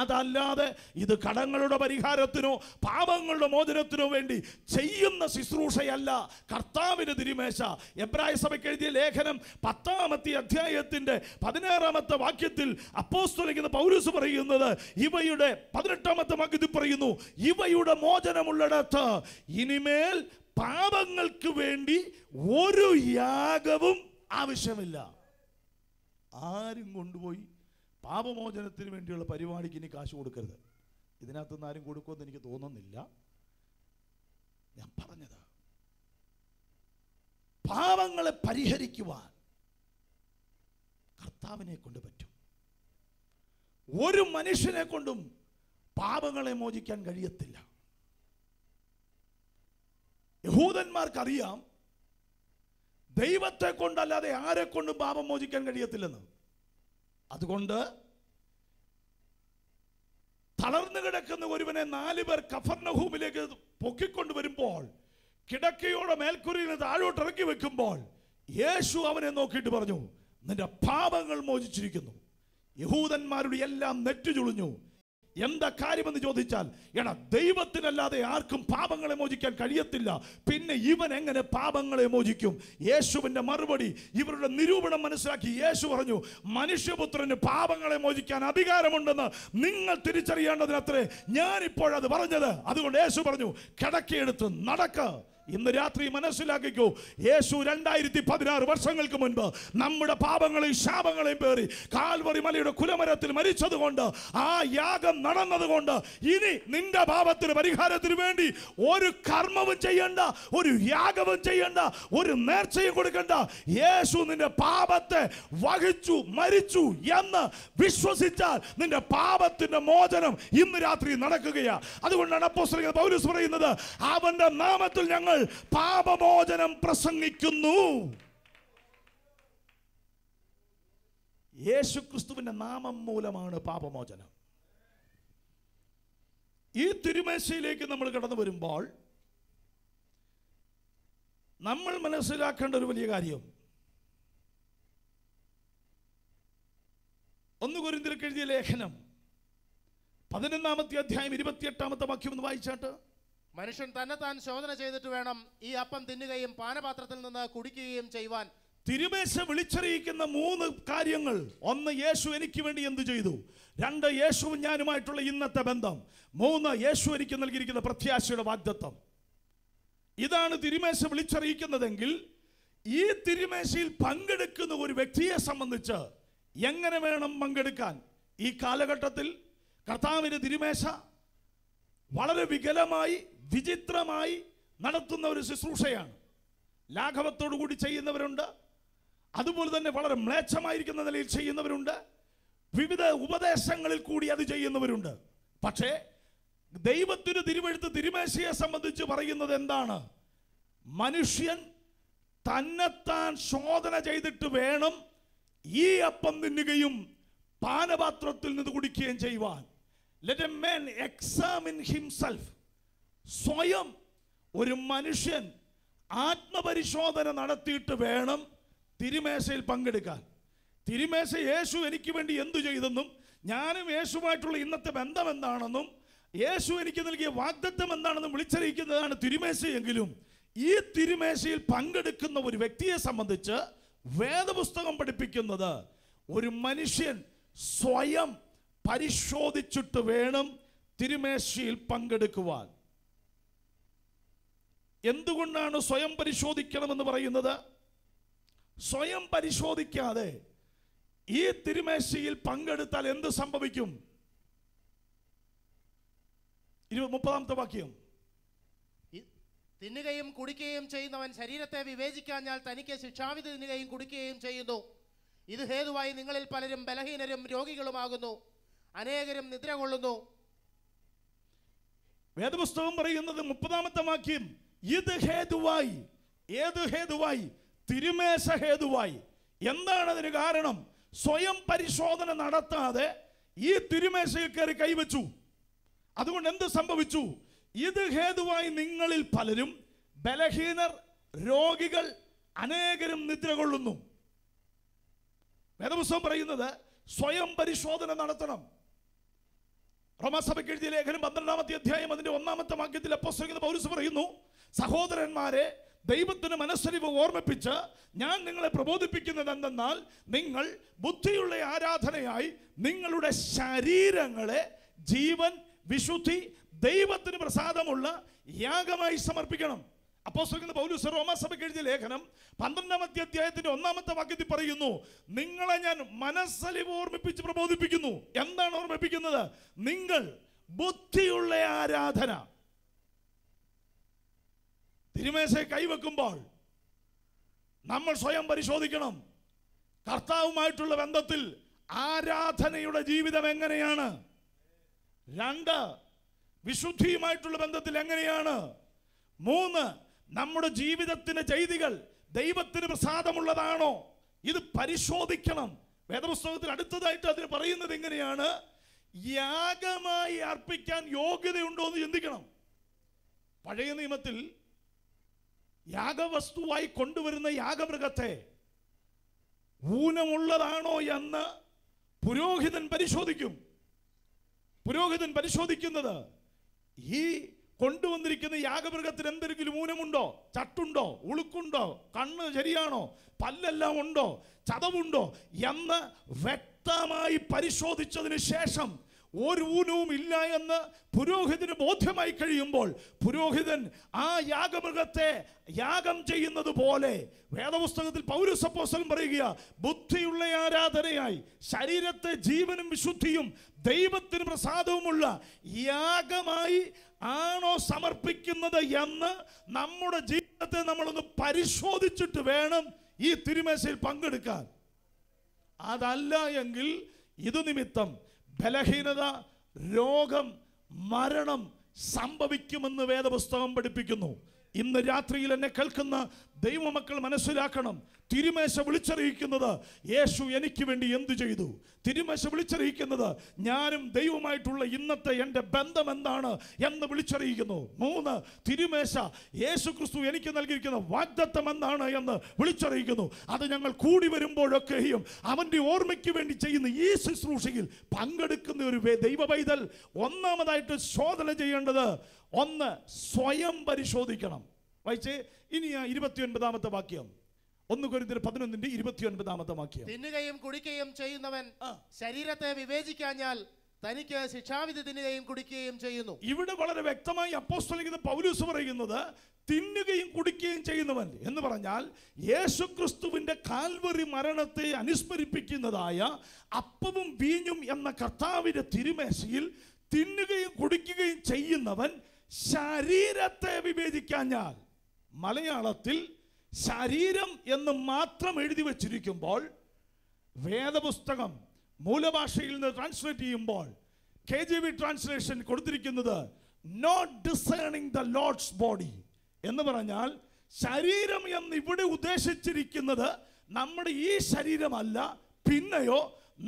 അതല്ലാതെ ഇത് കടങ്ങളുടെ പരിഹാരത്തിനോ പാപങ്ങളുടെ മോചനത്തിനോ വേണ്ടി ചെയ്യുന്ന ശുശ്രൂഷയല്ല കർത്താവിന്റെ തിരുമേശ. എബ്രായ സഭയ്ക്ക് എഴുതിയ ലേഖനം 10-ാമത്തെ അധ്യായത്തിന്റെ 16-ാമത്തെ വാക്യത്തിൽ അപ്പോസ്തലനായ പൗലോസ് പറയുന്നത്, ഇവയുടെ 18-ാമത്തെ വാക്യത്തിൽ പറയുന്നു, ഇവയുടെ മോചനമുള്ളിടത്ത് ഇനിമേൽ പാപങ്ങൾക്ക് വേണ്ടി ഒരു യാഗവും ആവശ്യമില്ല. ആരും കൊണ്ടുപോയി പാപമോചനത്തിന് വേണ്ടിയുള്ള പരിപാടിക്ക് ഇനി കാശ് കൊടുക്കരുത്. ഇതിനകത്തുനിന്ന് ആരും കൊടുക്കുമെന്ന് എനിക്ക് തോന്നുന്നില്ല. ഞാൻ പറഞ്ഞത്. പാപങ്ങളെ പരിഹരിക്കുവാൻ കർത്താവിനെ കൊണ്ട് പറ്റും. ഒരു മനുഷ്യനെ കൊണ്ടും പാപങ്ങളെ മോചിക്കാൻ കഴിയത്തില്ല. യഹൂദന്മാർക്കറിയാം ദൈവത്തെ കൊണ്ടല്ലാതെ ആരെ കൊണ്ടും പാപം മോചിക്കാൻ കഴിയത്തില്ലെന്ന്. അതുകൊണ്ട് തളർന്നു കിടക്കുന്ന ഒരുവനെ 4 പേർ കഫർനഹൂമിലേക്ക് പൊക്കിക്കൊണ്ടുവരുമ്പോൾ, കിടക്കയോടെ മേൽക്കുരിന് താഴോട്ട് ഇറക്കി വെക്കുമ്പോൾ, യേശു അവനെ നോക്കിയിട്ട് പറഞ്ഞു, നിന്റെ പാപങ്ങൾ മോചിച്ചിരിക്കുന്നു. യഹൂദന്മാരുടെ എല്ലാം നെറ്റു ചുളിഞ്ഞു. എന്താ കാര്യമെന്ന് ചോദിച്ചാൽ, എടാ ദൈവത്തിനല്ലാതെ ആർക്കും പാപങ്ങളെ മോചിക്കാൻ കഴിയത്തില്ല, പിന്നെ ഇവൻ എങ്ങനെ പാപങ്ങളെ മോചിക്കും? യേശുവിന്റെ മറുപടി, ഇവരുടെ നിരൂപണം മനസ്സിലാക്കി യേശു പറഞ്ഞു, മനുഷ്യപുത്രന് പാപങ്ങളെ മോചിക്കാൻ അധികാരമുണ്ടെന്ന് നിങ്ങൾ തിരിച്ചറിയേണ്ടതിനത്രേ ഞാനിപ്പോഴത് പറഞ്ഞത്. അതുകൊണ്ട് യേശു പറഞ്ഞു, കിടക്കയെടുത്ത് നടക്ക. ഇന്ന് രാത്രി മനസ്സിലാക്കിക്കോ, യേശു 2016 വർഷങ്ങൾക്ക് മുൻപ് നമ്മുടെ പാപങ്ങളെയും ശാപങ്ങളെയും പേറി കാൽവറി മലയുടെ കുലമരത്തിൽ മരിച്ചതുകൊണ്ട്, ആ യാഗം നടന്നതുകൊണ്ട്, ഇനി നിന്റെ പാപത്തിന് പരിഹാരത്തിന് വേണ്ടി ഒരു കർമ്മവും ചെയ്യണ്ട, ഒരു യാഗവും ചെയ്യണ്ട, ഒരു നേർച്ചയും കൊടുക്കണ്ട. യേശു നിന്റെ പാപത്തെ വഹിച്ചു മരിച്ചു എന്ന് വിശ്വസിച്ചാൽ നിന്റെ പാപത്തിന്റെ മോചനം ഇന്ന് രാത്രി നടക്കുകയാണ്. അതുകൊണ്ടാണ് അപ്പോസ്തലൻ പൗലോസ് പറയുന്നത്, അവന്റെ നാമത്തിൽ ഞങ്ങൾ പാപമോചനം പ്രസംഗിക്കുന്നു. യേശുക്രിസ്തുവിന്റെ നാമം മൂലമാണ് പാപമോചനം. ഈ തിരുമേശയിലേക്ക് നമ്മൾ കടന്നു വരുമ്പോൾ നമ്മൾ മനസ്സിലാക്കേണ്ട ഒരു വലിയ കാര്യം, 1 കൊരിന്ത്യർക്ക് എഴുതിയ ലേഖനം 11-ാമത്തെ അധ്യായം 28-ാമത്തെ വാക്യം ഒന്ന് വായിച്ചാട്ട്. മനുഷ്യൻ തന്നെത്താൻ ശോധന ചെയ്തിട്ട് വേണം ഈ അപ്പം തിന്നുകയും പാനപാത്രത്തിൽ നിന്ന് കുടിക്കുകയും ചെയ്യുവാൻ. തിരുമേശ വിളിച്ചറിയിക്കുന്ന 3 കാര്യങ്ങൾ. 1, യേശു എനിക്ക് വേണ്ടി എന്ത് ചെയ്തു. 2, യേശുവും ഞാനുമായിട്ടുള്ള ഇന്നത്തെ ബന്ധം. 3, യേശു എനിക്ക് നൽകിയിരിക്കുന്ന പ്രത്യാശയുടെ വാഗ്ദത്തം. ഇതാണ് തിരുമേശ വിളിച്ചറിയിക്കുന്നതെങ്കിൽ, ഈ തിരുമേശയിൽ പങ്കെടുക്കുന്ന ഒരു വ്യക്തിയെ സംബന്ധിച്ച് എങ്ങനെ വേണം പങ്കെടുക്കാൻ? ഈ കാലഘട്ടത്തിൽ കർത്താവിന്റെ തിരുമേശ വളരെ വികലമായി വിചിത്രമായി നടത്തുന്ന ഒരു ശുശ്രൂഷയാണ്. ലാഘവത്തോടു കൂടി ചെയ്യുന്നവരുണ്ട്, അതുപോലെ തന്നെ വളരെ മ്ലേച്ഛമായിരിക്കുന്ന നിലയിൽ ചെയ്യുന്നവരുണ്ട്, വിവിധ ഉപദേശങ്ങളിൽ കൂടി അത് ചെയ്യുന്നവരുണ്ട്. പക്ഷേ ദൈവത്തിന് തിരുവെഴുത്ത് തിരുമേശയെ സംബന്ധിച്ച് പറയുന്നത് എന്താണ്? മനുഷ്യൻ തന്നെത്താൻ ശോധന ചെയ്തിട്ട് വേണം ഈ അപ്പം തിന്നുകയും പാനപാത്രത്തിൽ നിന്ന് കുടിക്കുകയും ചെയ്യുവാൻ. Let a man examine himself. സ്വയം ഒരു മനുഷ്യൻ ആത്മപരിശോധന നടത്തിയിട്ട് വേണം തിരുമേശയിൽ പങ്കെടുക്കാൻ. തിരുമേശ യേശു എനിക്ക് വേണ്ടി എന്തു ചെയ്തെന്നും, ഞാനും യേശുവായിട്ടുള്ള ഇന്നത്തെ ബന്ധം എന്താണെന്നും, യേശു എനിക്ക് നൽകിയ വാഗ്ദത്തം എന്താണെന്നും വിളിച്ചറിയിക്കുന്നതാണ് തിരുമേശയെങ്കിലും, ഈ തിരുമേശയിൽ പങ്കെടുക്കുന്ന ഒരു വ്യക്തിയെ സംബന്ധിച്ച് വേദപുസ്തകം പഠിപ്പിക്കുന്നത്, ഒരു മനുഷ്യൻ സ്വയം പരിശോധിച്ചിട്ട് വേണം തിരുമേശയിൽ പങ്കെടുക്കുവാൻ. എന്തുകൊണ്ടാണ് സ്വയം പരിശോധിക്കണമെന്ന് പറയുന്നത്? സ്വയം പരിശോധിക്കാതെ ഈ തിരുമേശയിൽ പങ്കെടുത്താൽ എന്ത് സംഭവിക്കും? 30-ാമത്തെ വാക്യം. തിന്നുകയും കുടിക്കുകയും ചെയ്യുന്നവൻ ശരീരത്തെ വിവേചിക്കാഞ്ഞാൽ തനിക്ക് ശിക്ഷാവിധി തിന്നുകയും കുടിക്കുകയും ചെയ്യുന്നു. ഇത് ഹേതുവായി നിങ്ങളിൽ പലരും ബലഹീനരും രോഗികളുമാകുന്നു, അനേകരും നിദ്ര കൊള്ളുന്നു. വേദപുസ്തകം പറയുന്നത് 30-ാമത്തെ വാക്യം, ഇത് ഹേതുവായി. ഏത് ഹേതുവായി? തിരുമേശ ഹേതുവായി. എന്താണ് അതിന് കാരണം? സ്വയം പരിശോധന നടത്താതെ ഈ തിരുമേശയിൽ കയറി കൈവച്ചു. അതുകൊണ്ട് എന്ത് സംഭവിച്ചു? ഇത് ഹേതുവായി നിങ്ങളിൽ പലരും ബലഹീനർ, രോഗികൾ, അനേകരും നിദ്ര കൊള്ളുന്നു. വേദപുസ്തകം പറയുന്നത് സ്വയം പരിശോധന നടത്തണം. റോമാസഭയ്ക്ക് എഴുതിയ ലേഖനം 12-ാമത്തെ അധ്യായം അതിന്റെ 1-ാമത്തെ വാക്യത്തിൽ അപ്പോസ്തലൻ പൗലോസ് പറയുന്നു, സഹോദരന്മാരെ, ദൈവത്തിന് മനസ്സലിവ് ഓർമ്മിപ്പിച്ച് ഞാൻ നിങ്ങളെ പ്രബോധിപ്പിക്കുന്നത് എന്തെന്നാൽ, നിങ്ങൾ ബുദ്ധിയുള്ള ആരാധനയായി നിങ്ങളുടെ ശരീരങ്ങളെ ജീവൻ, വിശുദ്ധി, ദൈവത്തിന് പ്രസാദമുള്ള യാഗമായി സമർപ്പിക്കണം. അപ്പോസ്തലൻ പൗലോസ് റോമാസഭയ്ക്ക് എഴുതിയ ലേഖനം 12-ാമത്തെ അധ്യായത്തിന്റെ 1-ാമത്തെ വാക്യത്തിൽ പറയുന്നു, നിങ്ങളെ ഞാൻ മനസ്സലിവ് ഓർമ്മിപ്പിച്ച് പ്രബോധിപ്പിക്കുന്നു. എന്താണ് ഓർമ്മിപ്പിക്കുന്നത്? നിങ്ങൾ ബുദ്ധിയുള്ള ആരാധന. തിരുമേശയെ കൈവെക്കുമ്പോൾ നമ്മൾ സ്വയം പരിശോധിക്കണം. കർത്താവുമായിട്ടുള്ള ബന്ധത്തിൽ ആരാധനയുടെ ജീവിതം എങ്ങനെയാണ്? 2, വിശുദ്ധിയുമായിട്ടുള്ള ബന്ധത്തിൽ എങ്ങനെയാണ്? 3, നമ്മുടെ ജീവിതത്തിന്റെ ചെയ്തികൾ ദൈവത്തിന് പ്രസാദമുള്ളതാണോ? ഇത് പരിശോധിക്കണം. വേദപുസ്തകത്തിൽ അടുത്തതായിട്ട് അതിന് പറയുന്നത് എങ്ങനെയാണ്? യാഗമായി അർപ്പിക്കാൻ യോഗ്യതയുണ്ടോ എന്ന് ചിന്തിക്കണം. പഴയ നിയമത്തിൽ യാഗവസ്തുവായി കൊണ്ടുവരുന്ന യാഗമൃഗത്തെ ഊനമുള്ളതാണോ എന്ന് പുരോഹിതൻ പരിശോധിക്കും. പുരോഹിതൻ പരിശോധിക്കുന്നത് ഈ കൊണ്ടുവന്നിരിക്കുന്ന യാഗമൃഗത്തിന് എന്തെങ്കിലും ഊനമുണ്ടോ, ചട്ടുണ്ടോ, ഉളുക്കുണ്ടോ, കണ്ണ് ശരിയാണോ, പല്ലെല്ലാം ഉണ്ടോ, ചതവുണ്ടോ എന്ന് വ്യക്തമായി പരിശോധിച്ചതിന് ശേഷം ഒരു ഊനവും ഇല്ല എന്ന് പുരോഹിതന് ബോധ്യമായി കഴിയുമ്പോൾ പുരോഹിതൻ ആ യാഗമൃഗത്തെ യാഗം ചെയ്യുന്നത് പോലെ വേദപുസ്തകത്തിൽ പൗലോസ് അപ്പോസ്തലൻ പറയുക, ബുദ്ധിയുള്ള ആരാധനയായി ശരീരത്തെ ജീവനും വിശുദ്ധിയും ദൈവത്തിന് പ്രസാദവുമുള്ള യാഗമായി ആണോ സമർപ്പിക്കുന്നത് എന്ന് നമ്മുടെ ജീവിതത്തെ നമ്മളൊന്ന് പരിശോധിച്ചിട്ട് വേണം ഈ തിരുമേശയിൽ പങ്കെടുക്കാൻ. അതല്ല എങ്കിൽ ഇത് നിമിത്തം ബലഹീനത, രോഗം, മരണം സംഭവിക്കുമെന്ന് വേദപുസ്തകം പഠിപ്പിക്കുന്നു. ഇന്ന് രാത്രിയിൽ എന്നെ കേൾക്കുന്ന ദൈവമക്കൾ മനസ്സിലാക്കണം, തിരുമേശ വിളിച്ചറിയിക്കുന്നത് യേശു എനിക്ക് വേണ്ടി എന്തു ചെയ്തു. തിരുമേശ വിളിച്ചറിയിക്കുന്നത് ഞാനും ദൈവമായിട്ടുള്ള ഇന്നത്തെ എൻ്റെ ബന്ധം എന്താണ് എന്ന് വിളിച്ചറിയിക്കുന്നു. 3, തിരുമേശ യേശു ക്രിസ്തു എനിക്ക് നൽകിയിരിക്കുന്ന വാഗ്ദത്തം എന്താണ് എന്ന് വിളിച്ചറിയിക്കുന്നു. അത് ഞങ്ങൾ കൂടി വരുമ്പോഴൊക്കെയും അവൻ്റെ ഓർമ്മയ്ക്ക് വേണ്ടി ചെയ്യുന്ന ഈ ശുശ്രൂഷയിൽ പങ്കെടുക്കുന്ന ഒരു ദൈവ പൈതൽ ഒന്നാമതായിട്ട് ശോധന ചെയ്യേണ്ടത് 1, സ്വയം പരിശോധിക്കണം. വായിച്ചേ ഇനി 29ാമത്തെ വാക്യം, 1 കൊരിന്ത്യർ 11:29 വാക്യം. തിന്നുകയും കുടിക്കുകയും ചെയ്യുന്നവൻ ശരീരത്തെ വിവേചിക്കാഞ്ഞാൽ തനിക്ക് ശിക്ഷാവിധി തിന്നുകയും കുടിക്കുകയും ചെയ്യുന്നു. ഇവിടെ വളരെ വ്യക്തമായി അപ്പോസ്തലൻ പൗലോസ് പറയുന്നത് തിന്നുകയും കുടിക്കുകയും ചെയ്യുന്നവൻ എന്ന് പറഞ്ഞാൽ യേശുക്രിസ്തുവിന്റെ കാൽവറി മരണത്തെ അനുസ്മരിപ്പിക്കുന്നതായ അപ്പവും വീഞ്ഞും എന്ന കർത്താവിന്റെ തിരുമേശയിൽ തിന്നുകയും കുടിക്കുകയും ചെയ്യുന്നവൻ ശരീരത്തെ വിവേചിക്കാഞ്ഞാൽ. മലയാളത്തിൽ ശരീരം എന്ന് മാത്രം എഴുതി വച്ചിരിക്കുമ്പോൾ വേദപുസ്തകം മൂലഭാഷയിൽ നിന്ന് ട്രാൻസ്ലേറ്റ് ചെയ്യുമ്പോൾ KJV ട്രാൻസ്ലേഷൻ കൊടുത്തിരിക്കുന്നത് not discerning the Lord's body എന്ന് പറഞ്ഞാൽ ശരീരം എന്ന് ഇവിടെ ഉദ്ദേശിച്ചിരിക്കുന്നത് നമ്മുടെ ഈ ശരീരമല്ല, പിന്നെയോ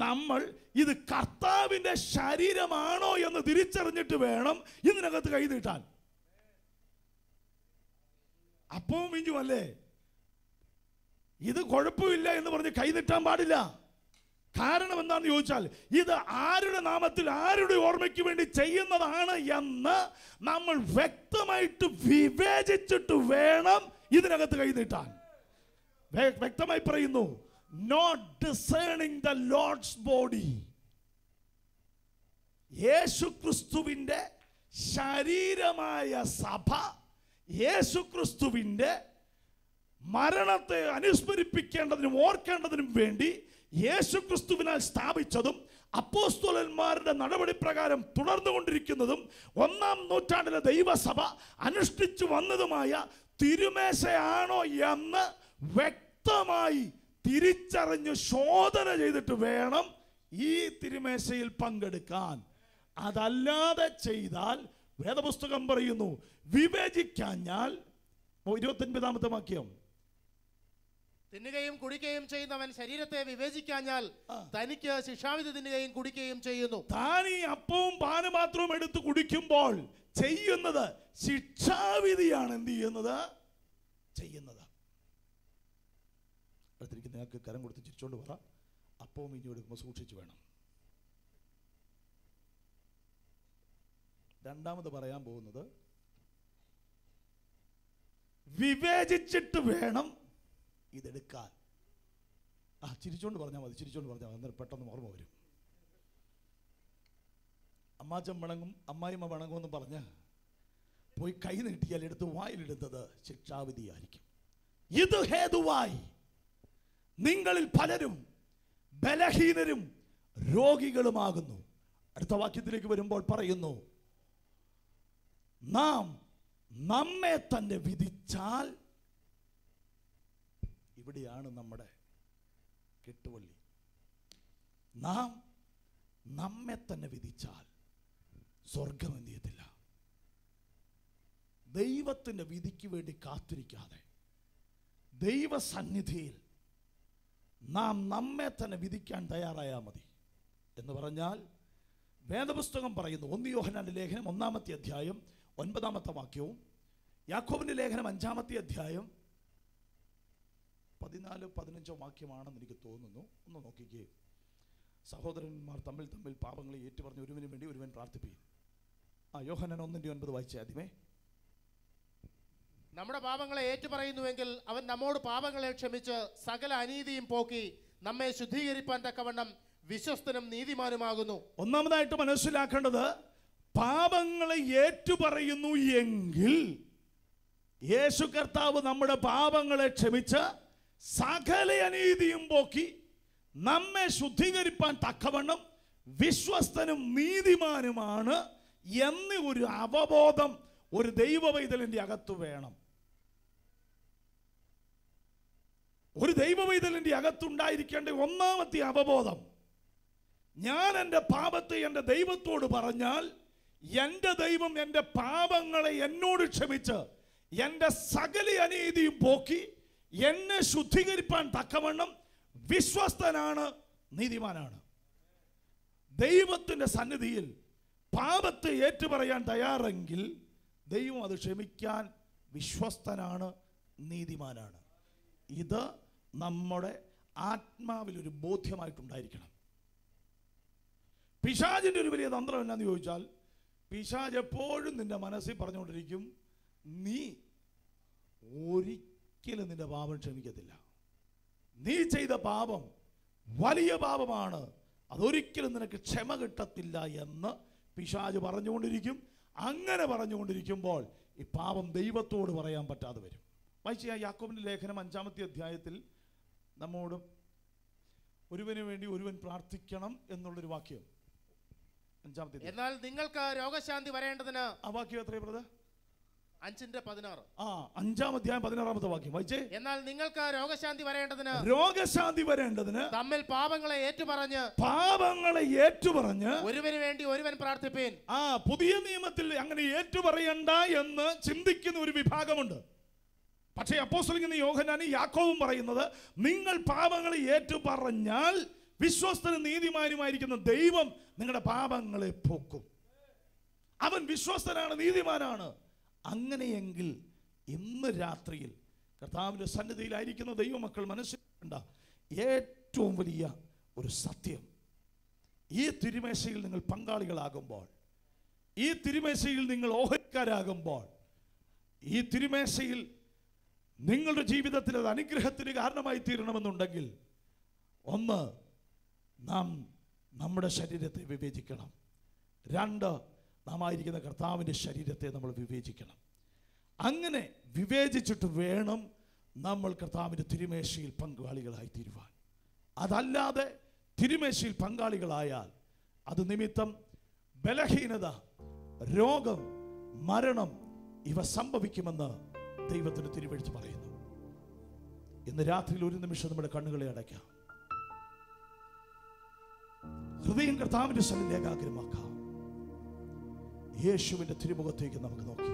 നമ്മൾ ഇത് കർത്താവിന്റെ ശരീരമാണോ എന്ന് തിരിച്ചറിഞ്ഞിട്ട് വേണം ഇതിനകത്ത് കൈ നീട്ടാൻ. അപ്പവും വീഞ്ഞും അല്ലേ, ഇത് കുഴപ്പമില്ല എന്ന് പറഞ്ഞ് കൈ നീട്ടാൻ പാടില്ല. കാരണം എന്താണെന്ന് ചോദിച്ചാൽ ഇത് ആരുടെ നാമത്തിൽ ആരുടെ ഓർമ്മയ്ക്ക് വേണ്ടി ചെയ്യുന്നതാണ് എന്ന് നമ്മൾ വ്യക്തമായിട്ട് വിവേചിച്ചിട്ട് വേണം ഇതിനകത്ത് കൈ നീട്ടാൻ. വ്യക്തമായി പറയുന്നു, not discerning the Lord's body. യേശുക്രിസ്തുവിന്റെ ശരീരമായ സഭ യേശുക്രിസ്തുവിന്റെ മരണത്തെ അനുസ്മരിപ്പിക്കേണ്ടതിനും ഓർക്കേണ്ടതിനും വേണ്ടി യേശുക്രിസ്തുവിനാൽ സ്ഥാപിച്ചതും അപ്പോസ്തലന്മാരുടെ നടപടി പ്രകാരം തുടർന്നുകൊണ്ടിരിക്കുന്നതും 1-ാം നൂറ്റാണ്ടിലെ ദൈവസഭ അനുഷ്ഠിച്ചു വന്നതുമായ തിരുമേശയാണോ എന്ന് വ്യക്തമായി തിരിച്ചറിഞ്ഞ് ശോധന ചെയ്തിട്ട് വേണം ഈ തിരുമേശയിൽ പങ്കെടുക്കാൻ. അതല്ലാതെ ചെയ്താൽ വേദപുസ്തകം പറയുന്നു വിവേചിക്കാഞ്ഞാൽ. 29ാമത്തെ വാക്യം, തിന്നുകയും കുടിക്കുകയും ചെയ്യുന്നവൻ ശരീരത്തെ വിവേചിക്കാഞ്ഞാൽ തനിക്ക് ശിക്ഷാവിധി തിന്നുകയും കുടിക്കുകയും ചെയ്യുന്നു. താൻ ഈ അപ്പവും പാനപാത്രവും എടുത്ത് കുടിക്കുമ്പോൾ ചെയ്യുന്നത് ശിക്ഷാവിധിയാണ്. എന്ത് ചെയ്യുന്നത് അടുത്തിരിക്കുന്ന ഞങ്ങൾക്ക് കരം കൊടുത്ത് ചിരിച്ചോണ്ട് പറ, അപ്പവും ഇനി എടുക്കുമ്പോൾ സൂക്ഷിച്ചു വേണം. രണ്ടാമത് പറയാൻ പോകുന്നത് വിവേചിച്ചിട്ട് വേണം ഇതെടുക്കാൻ. ചിരിച്ചോണ്ട് പറഞ്ഞാൽ മതി, ചിരിച്ചോണ്ട് പറഞ്ഞാൽ മതി, പെട്ടെന്ന് ഓർമ്മ വരും. അമ്മാച്ചൻ വണങ്ങും അമ്മായിമ്മ വണങ്ങുമെന്ന് പറഞ്ഞ് പോയി കൈ നീട്ടിയാൽ എടുത്ത് വായിലെടുത്തത് ശിക്ഷാവിധിയായിരിക്കും. ഇത് ഹേതുവായി നിങ്ങളിൽ പലരും ബലഹീനരും രോഗികളുമാകുന്നു. അടുത്ത വാക്യത്തിലേക്ക് വരുമ്പോൾ പറയുന്നു, നാം നമ്മെ തന്നെ വിധിച്ചാൽ, ഇവിടെയാണ് നമ്മുടെ കെട്ടുവള്ളി. നാം നമ്മെ തന്നെ വിധിച്ചാൽ സ്വർഗം എന്ത് ചെയ്യത്തില്ല. ദൈവത്തിൻ്റെ വിധിക്ക് വേണ്ടി കാത്തിരിക്കാതെ ദൈവസന്നിധിയിൽ നാം നമ്മെ തന്നെ വിധിക്കാൻ തയ്യാറായാൽ മതി. എന്ന് പറഞ്ഞാൽ വേദപുസ്തകം പറയുന്നു, 1 യോഹന്നാന്റെ ലേഖനം 1-ാമത്തെ അധ്യായം 9-ാമത്തെ വാക്യവും യാക്കോബിന്റെ ലേഖനം 5-ാമത്തെ അധ്യായം 14-15 വാക്യമാണെന്ന് എനിക്ക് തോന്നുന്നു. ഒന്ന് നോക്കിക്കേ. സഹോദരന്മാർ തമ്മിൽ പാപങ്ങളെ ഏറ്റുപറഞ്ഞ് ഒരുവന് വേണ്ടി ഒരുവൻ പ്രാർത്ഥിപ്പിക്കും. യോഹന്നാൻ 1:9 വായിച്ചേ ആദ്യമേ. നമ്മുടെ പാപങ്ങളെ ഏറ്റുപറയുന്നുവെങ്കിൽ അവൻ നമ്മോട് പാപങ്ങളെ ക്ഷമിച്ച് സകല അനീതിയും പോക്കി നമ്മെ ശുദ്ധീകരിപ്പാൻ തക്കവണ്ണം വിശ്വസ്തനും നീതിമാനുമാകുന്നു. ഒന്നാമതായിട്ട് മനസ്സിലാക്കേണ്ടത്, പാപങ്ങളെ ഏറ്റുപറയുന്നു എങ്കിൽ യേശു കർത്താവ് നമ്മുടെ പാപങ്ങളെ ക്ഷമിച്ച് സകല അനീതിയും പോക്കി നമ്മെ ശുദ്ധീകരിപ്പാൻ തക്കവണ്ണം വിശ്വസ്തനും നീതിമാനുമാണ് എന്ന് ഒരു അവബോധം ഒരു ദൈവവൈതലിന്റെ അകത്ത് വേണം. ഒരു ദൈവവൈതലിന്റെ അകത്തുണ്ടായിരിക്കേണ്ട ഒന്നാമത്തെ അവബോധം, ഞാൻ എൻ്റെ പാപത്തെ എൻ്റെ ദൈവത്തോട് പറഞ്ഞാൽ എൻ്റെ ദൈവം എൻ്റെ പാപങ്ങളെ എന്നോട് ക്ഷമിച്ച് എൻ്റെ സകല അനീതിയും പോക്കി എന്നെ ശുദ്ധീകരിപ്പാൻ തക്കവണ്ണം വിശ്വസ്തനാണ്, നീതിമാനാണ്. ദൈവത്തിൻ്റെ സന്നിധിയിൽ പാപത്തെ ഏറ്റുപറയാൻ തയ്യാറെങ്കിൽ ദൈവം അത് ക്ഷമിക്കാൻ വിശ്വസ്തനാണ്, നീതിമാനാണ്. ഇത് നമ്മുടെ ആത്മാവിലൊരു ബോധ്യമായിട്ടുണ്ടായിരിക്കണം. പിശാചിൻ്റെ ഒരു വലിയ തന്ത്രം എന്നാന്ന് ചോദിച്ചാൽ, പിശാച് എപ്പോഴും നിന്റെ മനസ്സിൽ പറഞ്ഞുകൊണ്ടിരിക്കും, നീ ഒരിക്കലും നിന്റെ പാപം ക്ഷമിക്കത്തില്ല. നീ ചെയ്ത പാപം വലിയ പാപമാണ്, അതൊരിക്കലും നിനക്ക് ക്ഷമ കിട്ടത്തില്ല എന്ന് പിശാച് പറഞ്ഞുകൊണ്ടിരിക്കും. അങ്ങനെ പറഞ്ഞുകൊണ്ടിരിക്കുമ്പോൾ ഈ പാപം ദൈവത്തോട് പറയാൻ പറ്റാതെ വരും. വായിച്ച യാക്കോബിന്റെ ലേഖനം 5-ാമത്തെ അധ്യായത്തിൽ നമ്മോട് ഒരുവന് വേണ്ടി ഒരുവൻ പ്രാർത്ഥിക്കണം എന്നുള്ളൊരു വാക്യം, 5-ാമത്തെ. എന്നാൽ നിങ്ങൾക്ക് രോഗശാന്തി വരേണ്ടതിന്, ആ വാക്യം എത്രയും ബ്രദർ? 5:16. 5-ാം അധ്യായം 16-ാമത്തെ വാക്യം വായിച്ചേ. എന്നാൽ നിങ്ങൾക്ക് രോഗശാന്തി വരേണ്ടതിന് തമ്മിൽ പാപങ്ങളെ ഏറ്റുപറഞ്ഞ് ഒരുവന് വേണ്ടി ഒരുവൻ പ്രാർത്ഥിപ്പീൻ. പുതിയ നിയമത്തിൽ അങ്ങനെ ഏറ്റുപറയണ്ട എന്ന് ചിന്തിക്കുന്ന ഒരു വിഭാഗമുണ്ട്. പക്ഷേ അപ്പോസ്തലൻ യോഹന്നാനും യാക്കോബും പറയുന്നത്, നിങ്ങൾ പാപങ്ങളെ ഏറ്റുപറഞ്ഞാൽ വിശ്വസ്തനും നീതിമാനുമായിരിക്കുന്ന ദൈവം നിങ്ങളുടെ പാപങ്ങളെ പോക്കും. അവൻ വിശ്വസ്തനാണ്, നീതിമാനാണ്. അങ്ങനെയെങ്കിൽ ഇന്ന് രാത്രിയിൽ കർത്താവിൻ്റെ സന്നിധിയിലായിരിക്കുന്ന ദൈവമക്കൾ മനസ്സിലാക്കേണ്ട ഏറ്റവും വലിയ ഒരു സത്യം, ഈ തിരുമേശയിൽ നിങ്ങൾ പങ്കാളികളാകുമ്പോൾ, ഈ തിരുമേശയിൽ നിങ്ങൾ ഓഹരിക്കാരാകുമ്പോൾ, ഈ തിരുമേശയിൽ നിങ്ങളുടെ ജീവിതത്തിൽ അത് അനുഗ്രഹത്തിന് കാരണമായി തീരണമെന്നുണ്ടെങ്കിൽ, ഒന്ന്, നാം നമ്മുടെ ശരീരത്തെ വിവേചിക്കണം. 2, നാം ആയിരിക്കുന്ന കർത്താവിൻ്റെ ശരീരത്തെ നമ്മൾ വിവേചിക്കണം. അങ്ങനെ വിവേചിച്ചിട്ട് വേണം നമ്മൾ കർത്താവിൻ്റെ തിരുമേശയിൽ പങ്കാളികളായി തീരുവാൻ. അതല്ലാതെ തിരുമേശയിൽ പങ്കാളികളായാൽ അത് നിമിത്തം ബലഹീനത, രോഗം, മരണം ഇവ സംഭവിക്കുമെന്ന് ദൈവത്തിൻ്റെ തിരുവെഴുത്ത് പറയുന്നു. ഇന്ന് രാത്രിയിൽ ഒരു നിമിഷം നമ്മുടെ കണ്ണുകളെ അടയ്ക്കാം, ഹൃദയം കർത്താവിൻ്റെ സന്നിധിയിൽ ഏകാഗ്രമാക്കാം. യേശുവിന്റെ തിരുമുഖത്തേക്ക് നമുക്ക് നോക്കി.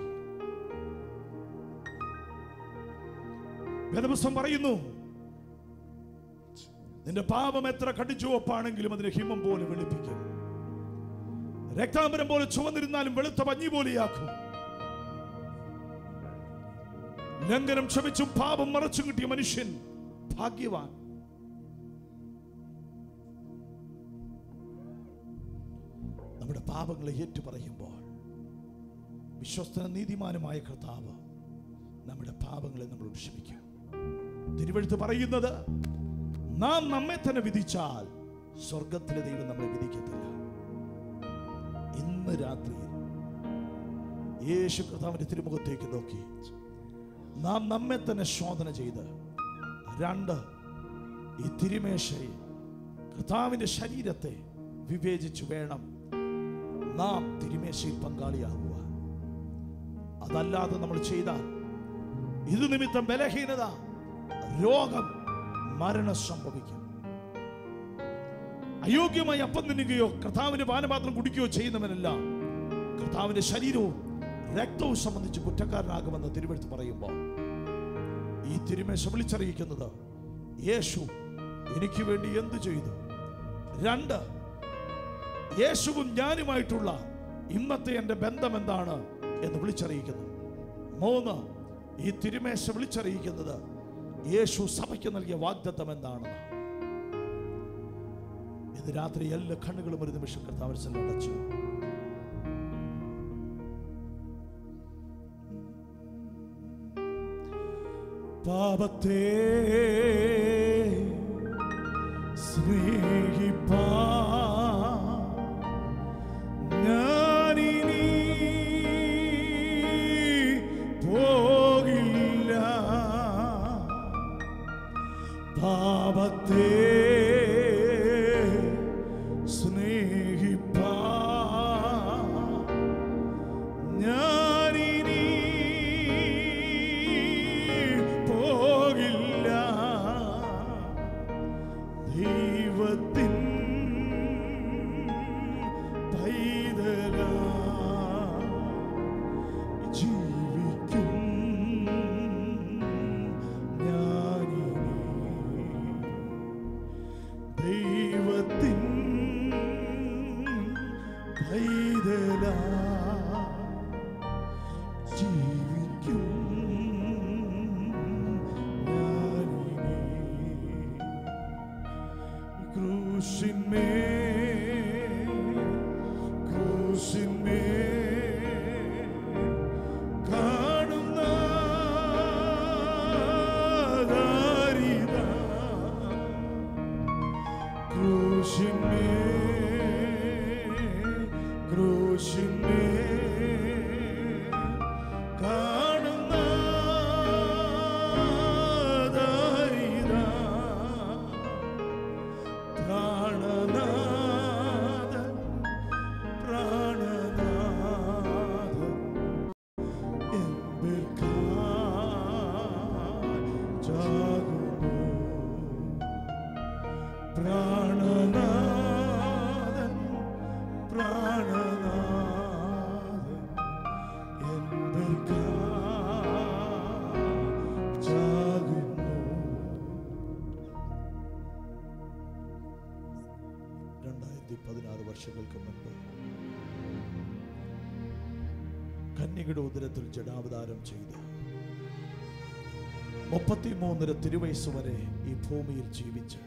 വേദപുസ്തകം പറയുന്നു, നിന്റെ പാപം എത്ര കടിച്ചുവപ്പാണെങ്കിലും അതിനെ ഹിമം പോലെ വെളുപ്പിക്കും, രക്താംബരം പോലെ ചുവന്നിരുന്നാലും വെളുത്ത പഞ്ഞി പോലെയാക്കും. ലംഘനം ക്ഷമിച്ചും പാപം മറച്ചും കിട്ടിയ മനുഷ്യൻ ഭാഗ്യവാൻ. നമ്മുടെ പാപങ്ങളെ ഏറ്റുപറയുമ്പോൾ വിശ്വസ്തനും നീതിമാനുമായ കർത്താവ് നമ്മുടെ പാപങ്ങളെ നമ്മളോട് ക്ഷമിക്കും. തിരുവെഴുത്ത് പറയുന്നത്, നാം നമ്മെ തന്നെ വിധിച്ചാൽ സ്വർഗത്തിലെ ദൈവം നമ്മളെ വിധിക്കത്തില്ല. ഇന്ന് രാത്രിയിൽ യേശു കർത്താവിന്റെ തിരുമുഖത്തേക്ക് നോക്കി നാം നമ്മെ തന്നെ ശോധന ചെയ്ത്, 2, ഈ തിരുമേശയെ കർത്താവിന്റെ ശരീരത്തെ വിവേചിച്ചു വേണം നാം തിരുമേശയിൽ പങ്കാളിയാകുവാൻ. അതല്ലാതെ നമ്മൾ ചെയ്താൽ ഇത് നിമിത്തം ബലഹീനത, രോഗം, മരണം സംഭവിക്കും. അയോഗ്യമായി അപ്പം തിന്നുകയോ കർത്താവിന്റെ പാനപാത്രം കുടിക്കുകയോ ചെയ്യുന്നവനെല്ലാം കർത്താവിന്റെ ശരീരവും രക്തവും സംബന്ധിച്ച് കുറ്റക്കാരനാകുമെന്ന് തിരുവെഴുത്ത് പറയുമ്പോൾ ഈ തിരുമേശ വിളിച്ചറിയിക്കുന്നത് യേശു എനിക്ക് വേണ്ടി എന്ത് ചെയ്തു. 2, യേശുവും ഞാനുമായിട്ടുള്ള ഇന്നത്തെ എൻ്റെ ബന്ധം എന്താണ് എന്ന് വിളിച്ചറിയിക്കുന്നു. 3, ഈ തിരുമേശ വിളിച്ചറിയിക്കുന്നത് യേശു സഭയ്ക്ക് നൽകിയ വാഗ്ദത്തം എന്താണെന്ന്. ഇന്ന് രാത്രി എല്ലാ കണ്ണുകളും ഒരു നിമിഷം കർത്താവിൽ അടച്ചു. പാപത്തെ സ്നേഹിപ്പാ ഞാനിനി പോകില്ല. പാപത്തെ സ്നേഹിപ്പാ ഞാനിനി പോകില്ല. ദൈവത്തിൻ പൈതലാ ജീവിക്കും ഞാനിനി. ദൈവത്തിൻ പൈതലാ ജീവിക്കും ഞാനിനി. ക്രൂശിന്മേൽ കാണുന്ന ദാരിദ്ര, ക്രൂശിന്മേൽ കാണുന്ന ദാരിദ്ര, പ്രാണനാഥൻ പ്രാണനാഥൻ എമ്പേൽക്കായി ജാഗുന്നു. പ്രാണനാഥൻ പ്രാണനാഥൻ എമ്പേൽക്കായി ജാഗുന്നു. 2016 വർഷങ്ങൾക്ക് മുൻപ് കന്യകയുടെ ഉദരത്തിൽ ജഡാവതാരം ചെയ്ത് 33 തിരുവയസ്സ് വരെ ഈ ഭൂമിയിൽ ജീവിച്ച്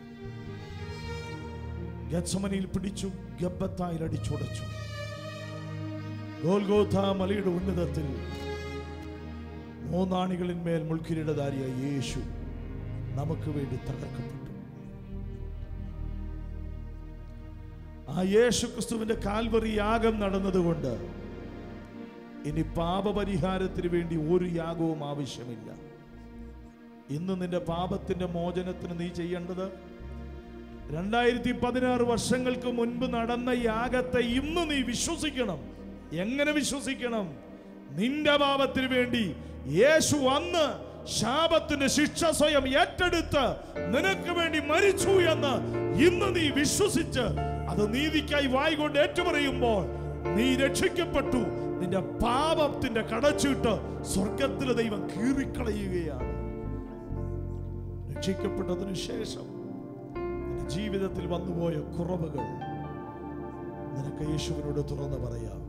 ഗത്സമനിയിൽ പിടിച്ചു, ഗബ്ബത്തായിൽ അടിച്ചുടച്ചു. ഗോൽഗോഥ മലയുടെ ഉന്നതത്തിൽ 3 ആണികളിന്മേൽ മുൾക്കിരീടധാരിയായ യേശു നമുക്ക് വേണ്ടി തകർക്കപ്പെട്ടു. ആ യേശു ക്രിസ്തുവിന്റെ കാൽവറി യാഗം നടന്നതുകൊണ്ട് ഇനി പാപപരിഹാരത്തിന് വേണ്ടി ഒരു യാഗവും ആവശ്യമില്ല. ഇന്ന് നിന്റെ പാപത്തിന്റെ മോചനത്തിന് നീ ചെയ്യേണ്ടത് 2016 വർഷങ്ങൾക്ക് മുൻപ് നടന്ന യാഗത്തെ ഇന്ന് നീ വിശ്വസിക്കണം. എങ്ങനെ വിശ്വസിക്കണം? നിന്റെ പാപത്തിന് വേണ്ടി യേശു അന്ന് ശാപത്തിന്റെ ശിക്ഷ സ്വയം ഏറ്റെടുത്ത് നിനക്ക് വേണ്ടി മരിച്ചു എന്ന് ഇന്ന് നീ വിശ്വസിച്ച് അത് നീതിക്കായി വായ്കൊണ്ട് ഏറ്റുപറയുമ്പോൾ നീ രക്ഷിക്കപ്പെട്ടു. നിന്റെ പാപത്തിന്റെ കടച്ചിട്ട് സ്വർഗത്തിലെ ദൈവം കീറിക്കളയുകയാണ്. രക്ഷിക്കപ്പെട്ടതിനു ശേഷം നിന്റെ ജീവിതത്തിൽ വന്നുപോയ കുറവുകൾ നിനക്ക് യേശുവിനോട് തുറന്ന് പറയാം.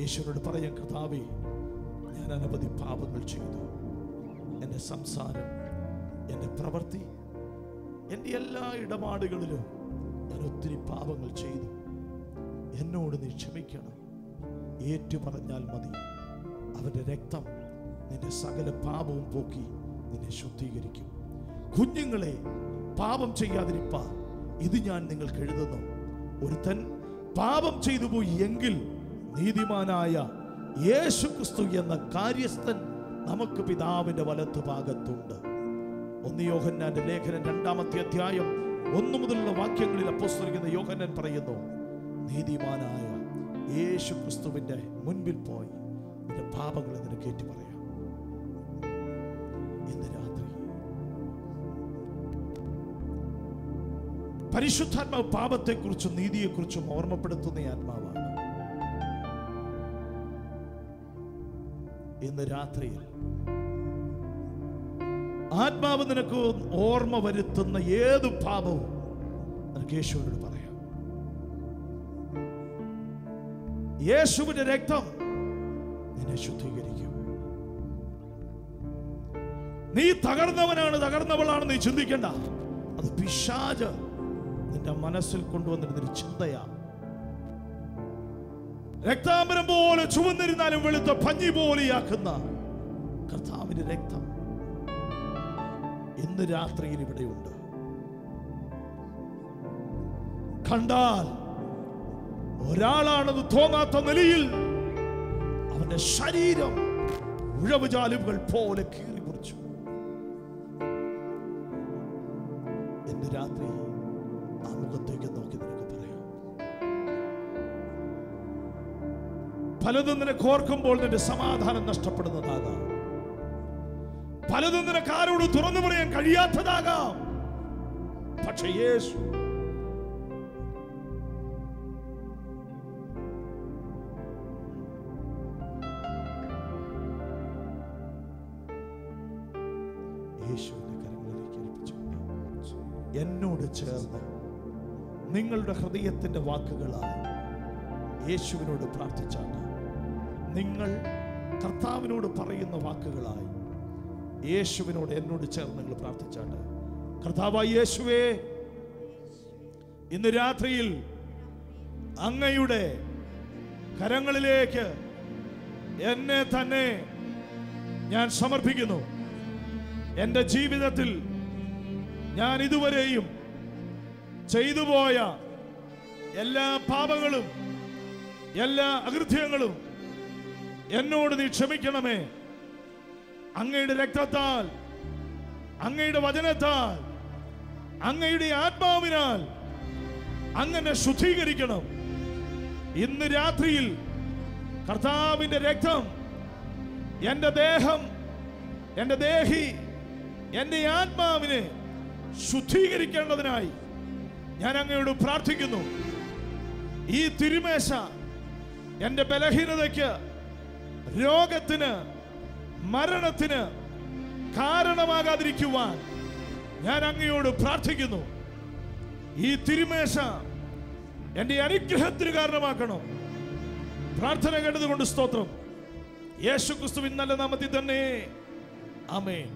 യേശുവിനോട് പറയാം, കർത്താവേ, ഞാൻ അനവധി പാപങ്ങൾ ചെയ്തു. എൻ്റെ സംസാരം, എൻ്റെ പ്രവൃത്തി, എൻ്റെ എല്ലാ ഇടപാടുകളിലും ഞാൻ ഒത്തിരി പാപങ്ങൾ ചെയ്തു. എന്നോട് നീ ക്ഷമിക്കണം. ഏറ്റു പറഞ്ഞാൽ മതി. അവൻ്റെ രക്തം നിന്റെ സകല പാപവും പോക്കി നിന്നെ ശുദ്ധീകരിക്കും. കുഞ്ഞുങ്ങളെ, പാപം ചെയ്യാതിരിപ്പാ ഇത് ഞാൻ നിങ്ങൾക്ക് എഴുതുന്നു. ഒരുത്തൻ പാപം ചെയ്തു പോയി എങ്കിൽ നീതിമാനായ യേശു ക്രിസ്തു എന്ന കാര്യസ്ഥൻ നമുക്ക് പിതാവിന്റെ വലത്ത് ഭാഗത്തുണ്ട്. 1 യോഹന്നാന്റെ ലേഖനം 2-ാമത്തെ അധ്യായം 1 മുതലുള്ള വാക്യങ്ങളിൽ അപ്പോസ്തലനായ യോഹന്നാൻ പറയുന്നു, നീതിമാനായ യേശു ക്രിസ്തുവിന്റെ മുൻപിൽ പോയി നിന്റെ പാപങ്ങളെ നിനക്ക് ഏറ്റു പറയാം. ഇന്ന് രാത്രി പരിശുദ്ധാത്മാവ് പാപത്തെക്കുറിച്ചും നീതിയെക്കുറിച്ചും ഓർമ്മപ്പെടുത്തുന്ന ആത്മാവാണ്. ഇന്ന് രാത്രിയിൽ ആത്മാവ് നിനക്ക് ഓർമ്മ വരുത്തുന്ന ഏത് പാപവും നിനക്ക് യേശുവിനോട് പറയാം. യേശുവിന്റെ രക്തം നിന്നെ ശുദ്ധീകരിക്കും. നീ തകർന്നവനാണ്, തകർന്നവളാണ് നീ ചിന്തിക്കേണ്ട. അത് പിശാച് നിന്റെ മനസ്സിൽ കൊണ്ടുവന്നിരുന്നൊരു ചിന്തയാണ്. രക്താംബരം പോലെ ചുവന്നിരുന്നാലും വെളുത്ത പഞ്ഞി പോലെയാക്കുന്ന കർത്താവിന്റെ രക്തം ഇന്ന് രാത്രിയിൽ ഇവിടെയുണ്ട്. കണ്ടാൽ ഒരാളാണെന്ന് തോന്നാത്ത നിലയിൽ അവന്റെ ശരീരം ഉഴവുചാലുകൾ പോലെ കീറി മുറിച്ചു. ഇന്ന് രാത്രി ആ മുഖത്തേക്ക് നോക്കി നിനക്ക് പറയാം. പലതും നിനക്ക് ഓർക്കുമ്പോൾ നിന്റെ സമാധാനം നഷ്ടപ്പെടുന്നതാകാം. പലതും നിനക്ക് ആരോട് തുറന്നു പറയാൻ കഴിയാത്തതാകാം. പക്ഷെ യേശു യേശുവിന്റെ കരങ്ങളിലേക്ക് ഏൽപ്പിച്ചുകൊണ്ട് എന്നോട് ചേർന്ന് നിങ്ങളുടെ ഹൃദയത്തിന്റെ വാക്കുകളായി യേശുവിനോട് പ്രാർത്ഥിച്ചാണ്. നിങ്ങൾ കർത്താവിനോട് പറയുന്ന വാക്കുകളായി യേശുവിനോട് എന്നോട് ചേർന്ന് നിങ്ങൾ പ്രാർത്ഥിച്ചാണ്. കർത്താവായ യേശുവേ, ഇന്ന് രാത്രിയിൽ അങ്ങയുടെ കരങ്ങളിലേക്ക് എന്നെ തന്നെ ഞാൻ സമർപ്പിക്കുന്നു. എൻ്റെ ജീവിതത്തിൽ ഞാൻ ഇതുവരെയും ചെയ്തുപോയ എല്ലാ പാപങ്ങളും എല്ലാ അകൃത്യങ്ങളും എന്നോട് നീ ക്ഷമിക്കണമേ. അങ്ങയുടെ രക്തത്താൽ, അങ്ങയുടെ വചനത്താൽ, അങ്ങയുടെ ആത്മാവിനാൽ അങ്ങനെ ശുദ്ധീകരിക്കണം. ഇന്ന് രാത്രിയിൽ കർത്താവിന്റെ രക്തം എൻ്റെ ദേഹം, എൻ്റെ ദേഹി, എൻ്റെ ആത്മാവിനെ ശുദ്ധീകരിക്കേണ്ടതിനായി ഞാൻ അങ്ങയോട് പ്രാർത്ഥിക്കുന്നു. ഈ തിരുമേശ എൻ്റെ ബലഹീനതയ്ക്ക്, രോഗത്തിന്, മരണത്തിന് കാരണമാകാതിരിക്കുവാൻ ഞാൻ അങ്ങയോട് പ്രാർത്ഥിക്കുന്നു. ഈ തിരുമേശ എൻ്റെ അനുഗ്രഹത്തിന് കാരണമാക്കണം. പ്രാർത്ഥന കേട്ടതുകൊണ്ട് സ്തോത്രം. യേശു ക്രിസ്തുവിൻ നല്ല നാമത്തിൽ തന്നെ ആമേൻ.